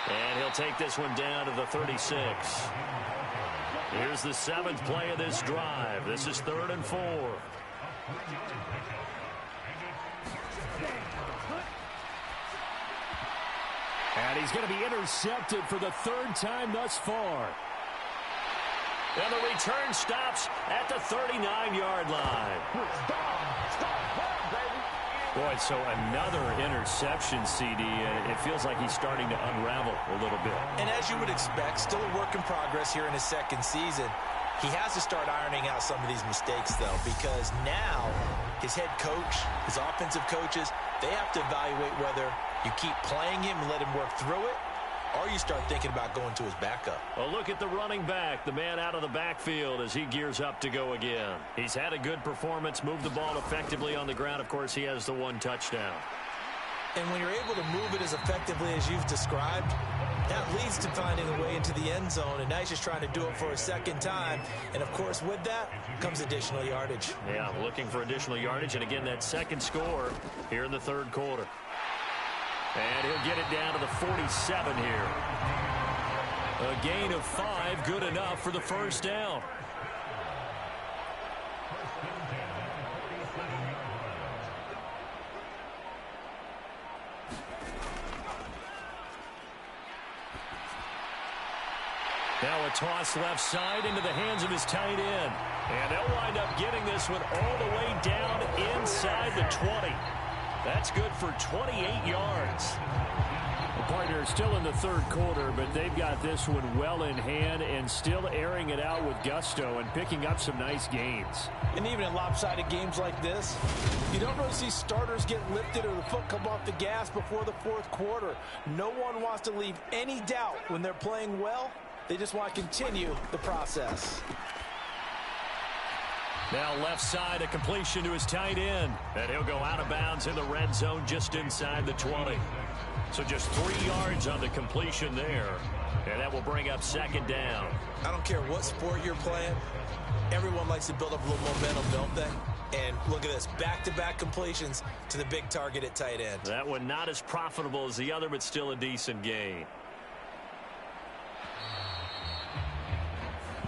And he'll take this one down to the 36. Here's the 7th play of this drive. This is 3rd and 4. And he's going to be intercepted for the 3rd time thus far. And the return stops at the 39-yard line. Boy, so another interception, CD. It feels like he's starting to unravel a little bit. And as you would expect, still a work in progress here in his 2nd season. He has to start ironing out some of these mistakes, though, because now his head coach, his offensive coaches, they have to evaluate whether you keep playing him and let him work through it, or you start thinking about going to his backup. A look at the running back, the man out of the backfield as he gears up to go again. He's had a good performance, moved the ball effectively on the ground. Of course, he has the 1 touchdown. And when you're able to move it as effectively as you've described, that leads to finding a way into the end zone, and now he's just trying to do it for a 2nd time. And, of course, with that comes additional yardage. Yeah, looking for additional yardage, and again, that 2nd score here in the 3rd quarter. And he'll get it down to the 47 here. A gain of 5, good enough for the 1st down. Now a toss left side into the hands of his tight end. And they'll wind up getting this one all the way down inside the 20. That's good for 28 yards. The partner still in the 3rd quarter, but they've got this one well in hand and still airing it out with gusto and picking up some nice gains. And even in lopsided games like this, you don't really see starters get lifted or the foot come off the gas before the 4th quarter. No one wants to leave any doubt when they're playing well. They just want to continue the process. Now left side, a completion to his tight end. And he'll go out of bounds in the red zone just inside the 20. So just 3 yards on the completion there. And that will bring up 2nd down. I don't care what sport you're playing. Everyone likes to build up a little momentum, don't they? And look at this, back-to-back completions to the big target at tight end. That one not as profitable as the other, but still a decent gain.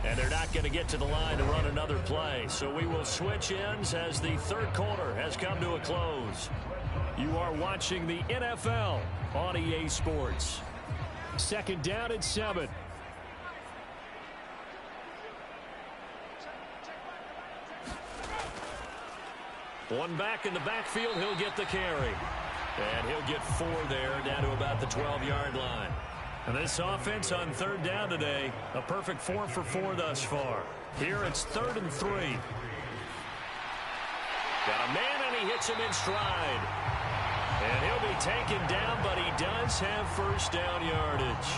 And they're not going to get to the line to run another play. So we will switch ends as the 3rd quarter has come to a close. You are watching the NFL on EA Sports. 2nd down and 7. One back in the backfield, he'll get the carry. And he'll get 4 there, down to about the 12-yard line. And this offense on 3rd down today, a perfect 4 for 4 thus far. Here it's 3rd and 3. Got a man, and he hits him in stride. And he'll be taken down, but he does have 1st down yardage.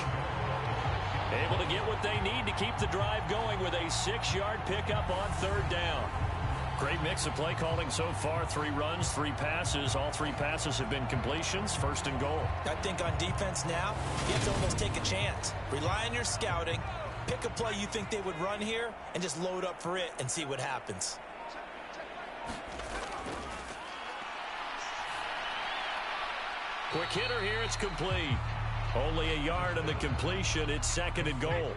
Able to get what they need to keep the drive going with a 6-yard pickup on 3rd down. Great mix of play calling so far. 3 runs, 3 passes. All 3 passes have been completions. 1st and goal. I think on defense now, you have to almost take a chance. Rely on your scouting. Pick a play you think they would run here and just load up for it and see what happens. Quick hitter here. It's complete. Only a yard on the completion. It's 2nd and goal.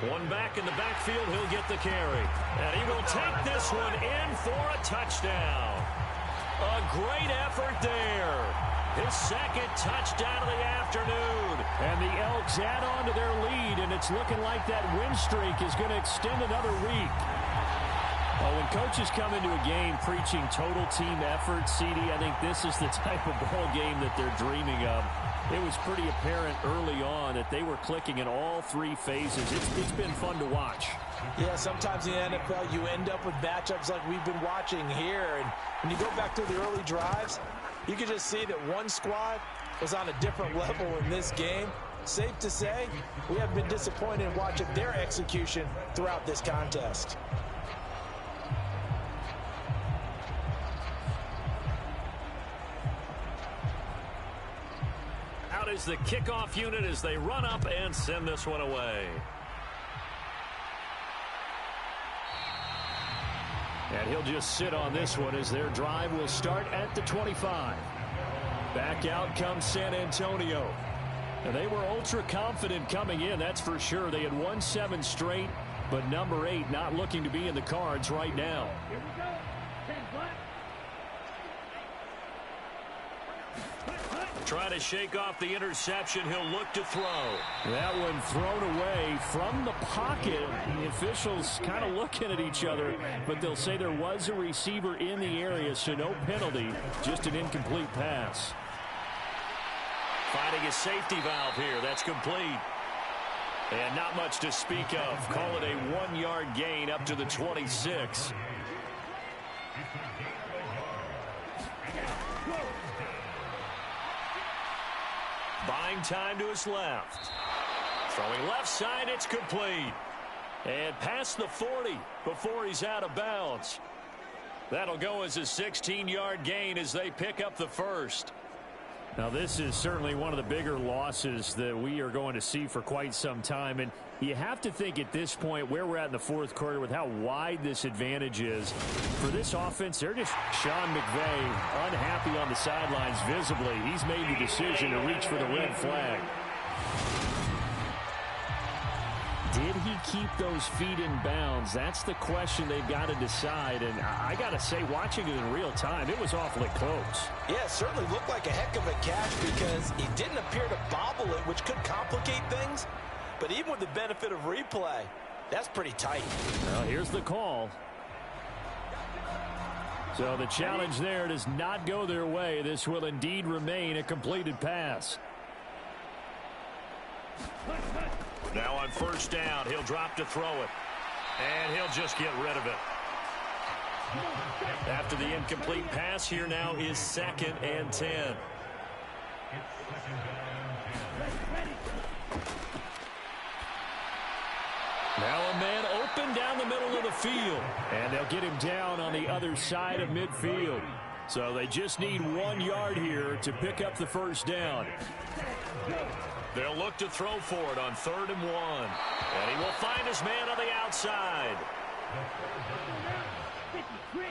One back in the backfield, he'll get the carry. And he will take this one in for a touchdown. A great effort there. His 2nd touchdown of the afternoon. And the Elks add on to their lead, and it's looking like that win streak is going to extend another week. Well, when coaches come into a game preaching total team effort, CD, I think this is the type of ball game that they're dreaming of. It was pretty apparent early on that they were clicking in all 3 phases. It's been fun to watch. Yeah, sometimes in the NFL you end up with matchups like we've been watching here. And when you go back to the early drives, you can just see that one squad was on a different level in this game. it's safe to say we have been disappointed in watching their execution throughout this contest. Out is the kickoff unit as they run up and send this one away. And he'll just sit on this one as their drive will start at the 25. Back out comes San Antonio. And they were ultra confident coming in, that's for sure. They had won 7 straight, but number 8 not looking to be in the cards right now. Here we go. 10 black. Trying to shake off the interception. He'll look to throw. That one thrown away from the pocket. The officials kind of looking at each other, but they'll say there was a receiver in the area, so no penalty, just an incomplete pass. Finding a safety valve here. That's complete. And not much to speak of. Call it a 1-yard gain up to the 26. Buying time to his left. Throwing left side, it's complete. And past the 40 before he's out of bounds. That'll go as a 16-yard gain as they pick up the first. Now, this is certainly one of the bigger losses that we are going to see for quite some time. And you have to think at this point where we're at in the fourth quarter with how wide this advantage is. For this offense, they're just Sean McVay unhappy on the sidelines visibly. He's made the decision to reach for the red flag. Did he keep those feet in bounds? That's the question they've got to decide. And I got to say, watching it in real time, it was awfully close. Yeah, it certainly looked like a heck of a catch because he didn't appear to bobble it, which could complicate things. But even with the benefit of replay, that's pretty tight. Well, here's the call. So the challenge there does not go their way. This will indeed remain a completed pass. Now on first down, he'll drop to throw it. And he'll just get rid of it. After the incomplete pass, here now is 2nd and 10. Now a man open down the middle of the field. And they'll get him down on the other side of midfield. So they just need 1 yard here to pick up the first down. They'll look to throw for it on 3rd and 1. And he will find his man on the outside. 53.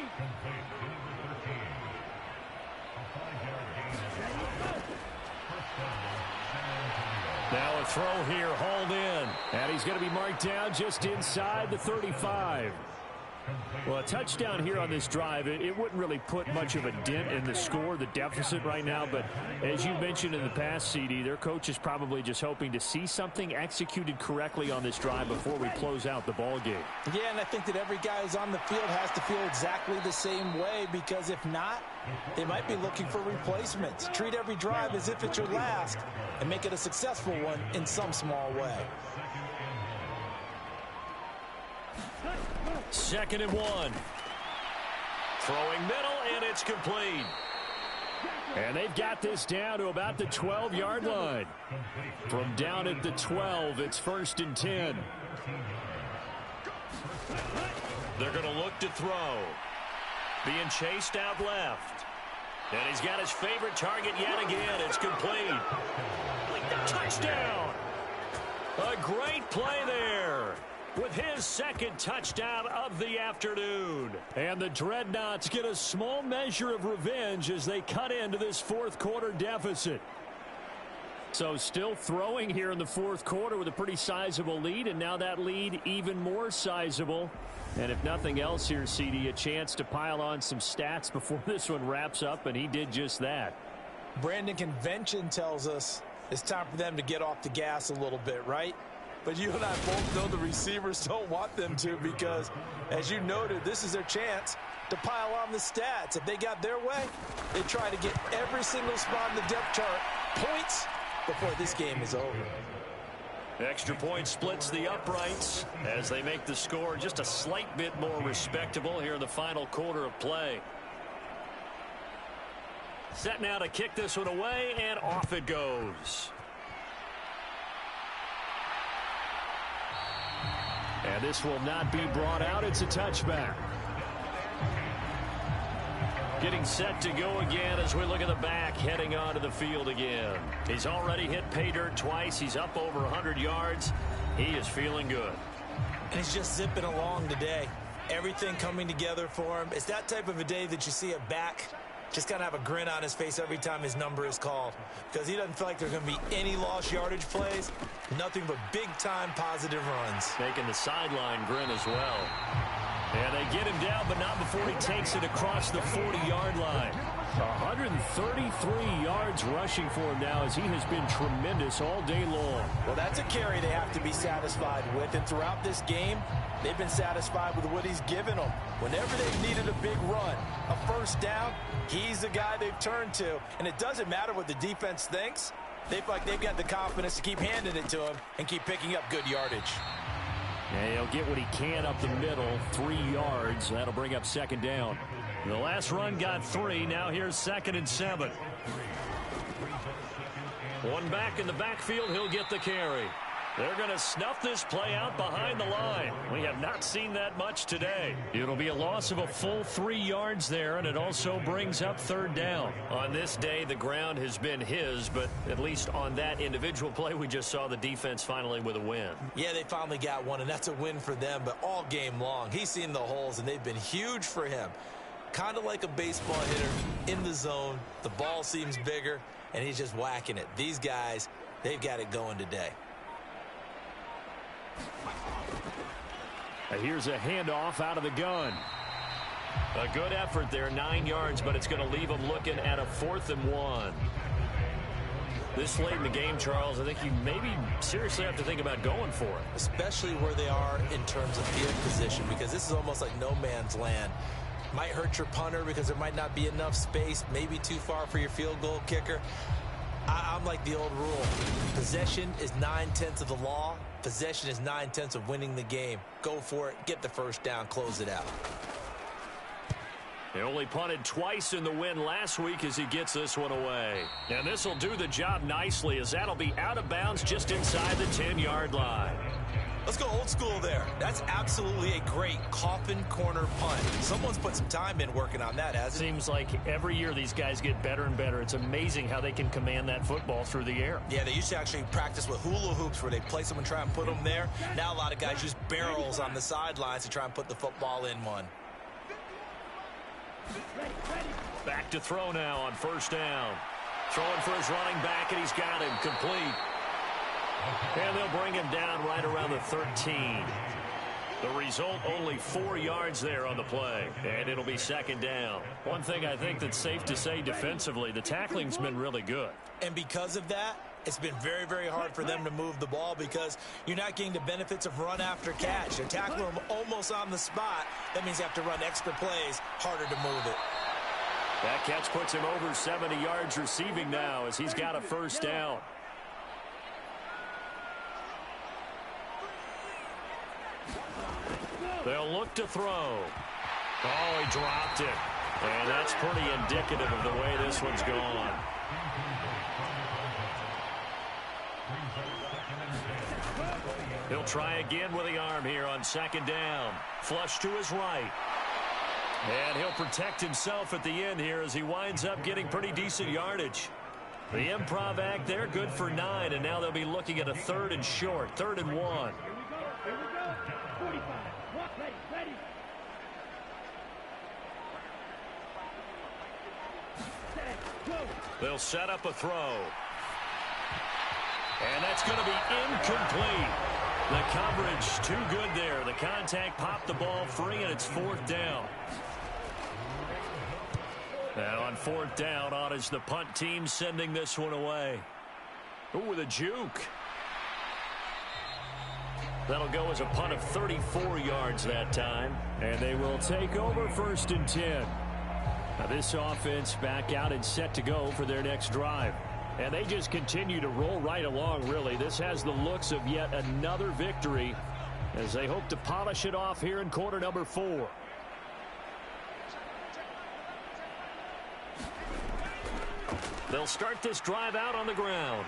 Now a throw here, hauled in. And he's going to be marked down just inside the 35. Well, a touchdown here on this drive, it wouldn't really put much of a dent in the score, the deficit right now. But as you mentioned in the past, CD, their coach is probably just hoping to see something executed correctly on this drive before we close out the ball game. Yeah, and I think that every guy who's on the field has to feel exactly the same way, because if not, they might be looking for replacements. Treat every drive as if it's your last and make it a successful one in some small way. 2nd and 1. Throwing middle, and it's complete. And they've got this down to about the 12-yard line. From down at the 12, it's 1st and 10. They're going to look to throw. Being chased out left. And he's got his favorite target yet again. It's complete. Touchdown! A great play there, with his 2nd touchdown of the afternoon. And the Dreadnoughts get a small measure of revenge as they cut into this fourth quarter deficit. So still throwing here in the fourth quarter with a pretty sizable lead, and now that lead even more sizable. And if nothing else here, CD, a chance to pile on some stats before this one wraps up, and he did just that. Brandon, convention tells us it's time for them to get off the gas a little bit, right? But you and I both know the receivers don't want them to, because, as you noted, this is their chance to pile on the stats. If they got their way, they try to get every single spot in the depth chart points before this game is over. Extra point splits the uprights as they make the score just a slight bit more respectable here in the final quarter of play. Set now to kick this one away, and off it goes. And this will not be brought out. It's a touchback. Getting set to go again as we look at the back, heading onto the field again. He's already hit pay dirt twice. He's up over 100 yards. He is feeling good. And he's just zipping along today. Everything coming together for him. It's that type of a day that you see a back just kind of have a grin on his face every time his number is called, because he doesn't feel like there's going to be any lost yardage plays, nothing but big-time positive runs. Making the sideline grin as well. And they get him down, but not before he takes it across the 40-yard line. 133 yards rushing for him now, as he has been tremendous all day long. Well, that's a carry they have to be satisfied with, and throughout this game, they've been satisfied with what he's given them. Whenever they've needed a big run, a first down, he's the guy they've turned to. And it doesn't matter what the defense thinks. They feel like they've got the confidence to keep handing it to him and keep picking up good yardage. And he'll get what he can up the middle, 3 yards. That'll bring up second down. The last run got 3. Now here's 2nd and 7. One back in the backfield. He'll get the carry. They're going to snuff this play out behind the line. We have not seen that much today. It'll be a loss of a full 3 yards there, and it also brings up 3rd down. On this day, the ground has been his, but at least on that individual play, we just saw the defense finally with a win. Yeah, they finally got one, and that's a win for them, but all game long, he's seen the holes, and they've been huge for him. Kind of like a baseball hitter in the zone. The ball seems bigger, and he's just whacking it. These guys, they've got it going today. Here's a handoff out of the gun. A good effort there, 9 yards, but it's going to leave them looking at a 4th and 1. This late in the game, Charles, I think you maybe seriously have to think about going for it. Especially where they are in terms of field position, because this is almost like no man's land. Might hurt your punter because there might not be enough space, maybe too far for your field goal kicker. I'm like the old rule. Possession is 9/10 of the law. Possession is 9/10 of winning the game. Go for it. Get the first down. Close it out. He only punted twice in the win last week as he gets this one away. And this will do the job nicely, as that'll be out of bounds just inside the 10-yard line. Let's go old school there. That's absolutely a great coffin corner punt. Someone's put some time in working on that, hasn't it? Seems like every year these guys get better and better. It's amazing how they can command that football through the air. Yeah, they used to actually practice with hula hoops where they place them and try and put them there. Now a lot of guys use barrels on the sidelines to try and put the football in one. Back to throw now on 1st down. Throwing for his running back, and he's got him complete. And they'll bring him down right around the 13. The result, only 4 yards there on the play, and it'll be 2nd down. One thing I think that's safe to say defensively, the tackling's been really good. And because of that, it's been very, very hard for them to move the ball, because you're not getting the benefits of run after catch. They're tackling them almost on the spot. That means you have to run extra plays, harder to move it. That catch puts him over 70 yards receiving now, as he's got a 1st down. They'll look to throw. Oh, he dropped it. And that's pretty indicative of the way this one's gone. He'll try again with the arm here on 2nd down. Flush to his right. And he'll protect himself at the end here as he winds up getting pretty decent yardage. The improv act there, good for 9, and now they'll be looking at a 3rd and short, 3rd and 1. Here we go. 45. Ready. They'll set up a throw. And that's going to be incomplete. The coverage too good there. The contact popped the ball free, and it's 4th down. Now on 4th down, on is the punt team sending this one away. Ooh, with a juke. That'll go as a punt of 34 yards that time. And they will take over 1st and 10. Now this offense back out and set to go for their next drive. And they just continue to roll right along, really. This has the looks of yet another victory as they hope to polish it off here in quarter number 4. They'll start this drive out on the ground.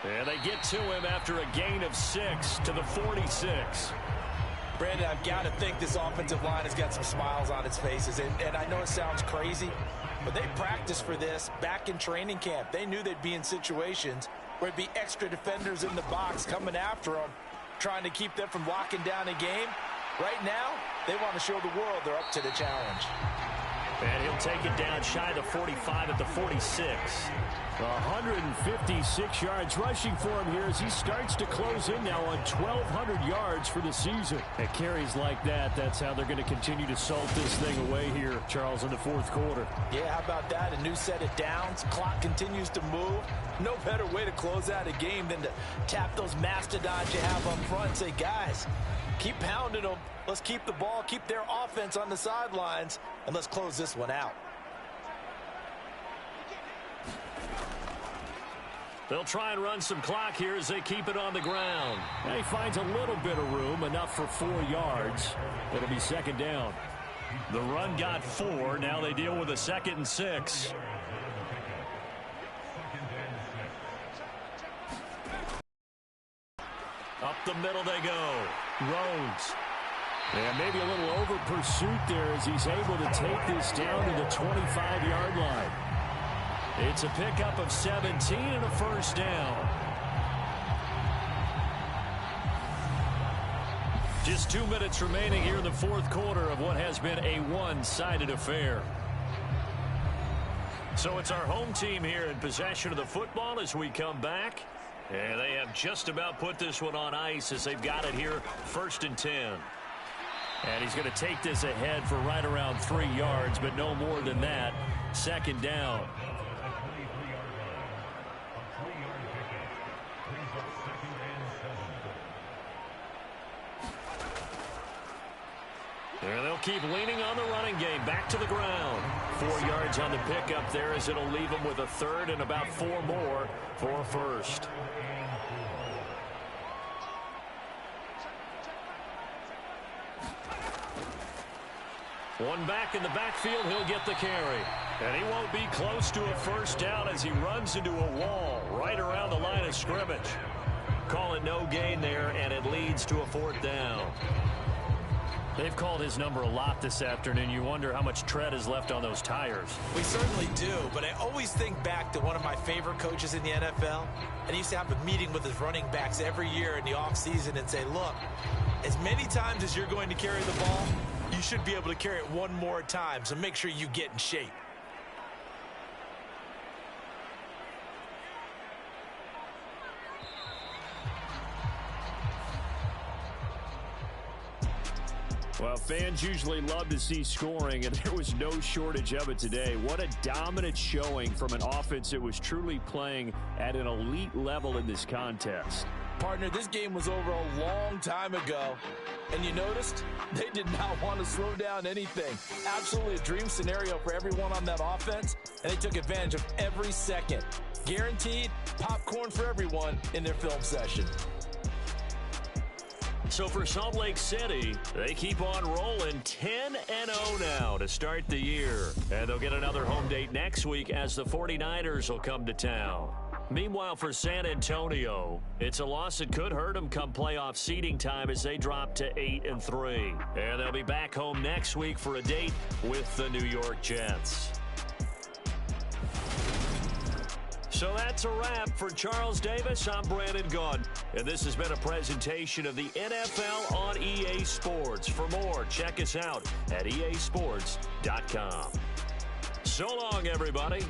And they get to him after a gain of 6 to the 46. Brandon, I've got to think this offensive line has got some smiles on its faces. And I know it sounds crazy, but they practiced for this back in training camp. They knew they'd be in situations where there'd be extra defenders in the box coming after them, trying to keep them from locking down a game. Right now, they want to show the world they're up to the challenge. And he'll take it down shy of 45 at the 46. 156 yards rushing for him here as he starts to close in now on 1,200 yards for the season. At carries like that, that's how they're going to continue to salt this thing away here, Charles, in the fourth quarter. Yeah, how about that? A new set of downs. Clock continues to move. No better way to close out a game than to tap those mastodons you have up front and say, guys, keep pounding them. Let's keep the ball, keep their offense on the sidelines, and let's close this one out. They'll try and run some clock here as they keep it on the ground. And he finds a little bit of room, enough for 4 yards. It'll be second down. The run got 4. Now they deal with a 2nd and 6. Up the middle they go. Rhodes. And maybe a little over pursuit there as he's able to take this down to the 25-yard line. It's a pickup of 17 and a first down. Just 2 minutes remaining here in the fourth quarter of what has been a one-sided affair. So it's our home team here in possession of the football as we come back. And they have just about put this one on ice as they've got it here, 1st and 10. And he's going to take this ahead for right around 3 yards, but no more than that. Second down. And they'll keep leaning on the running game. Back to the ground. 4 yards on the pickup there as it'll leave them with a third and about 4 more for a first. One back in the backfield, he'll get the carry. And he won't be close to a first down as he runs into a wall right around the line of scrimmage. Call it no gain there, and it leads to a 4th down. They've called his number a lot this afternoon. You wonder how much tread is left on those tires. We certainly do, but I always think back to one of my favorite coaches in the NFL, and he used to have a meeting with his running backs every year in the offseason and say, look, as many times as you're going to carry the ball, you should be able to carry it one more time, so make sure you get in shape. Well, fans usually love to see scoring, and there was no shortage of it today. What a dominant showing from an offense that was truly playing at an elite level in this contest. Partner, this game was over a long time ago, and you noticed they did not want to slow down anything. Absolutely a dream scenario for everyone on that offense, and they took advantage of every second. Guaranteed popcorn for everyone in their film session. So for Salt Lake City, they keep on rolling 10-0 now to start the year. And they'll get another home date next week as the 49ers will come to town. Meanwhile, for San Antonio, it's a loss that could hurt them come playoff seeding time as they drop to 8-3. And they'll be back home next week for a date with the New York Jets. So that's a wrap. For Charles Davis, I'm Brandon Gaudin. And this has been a presentation of the NFL on EA Sports. For more, check us out at easports.com. So long, everybody.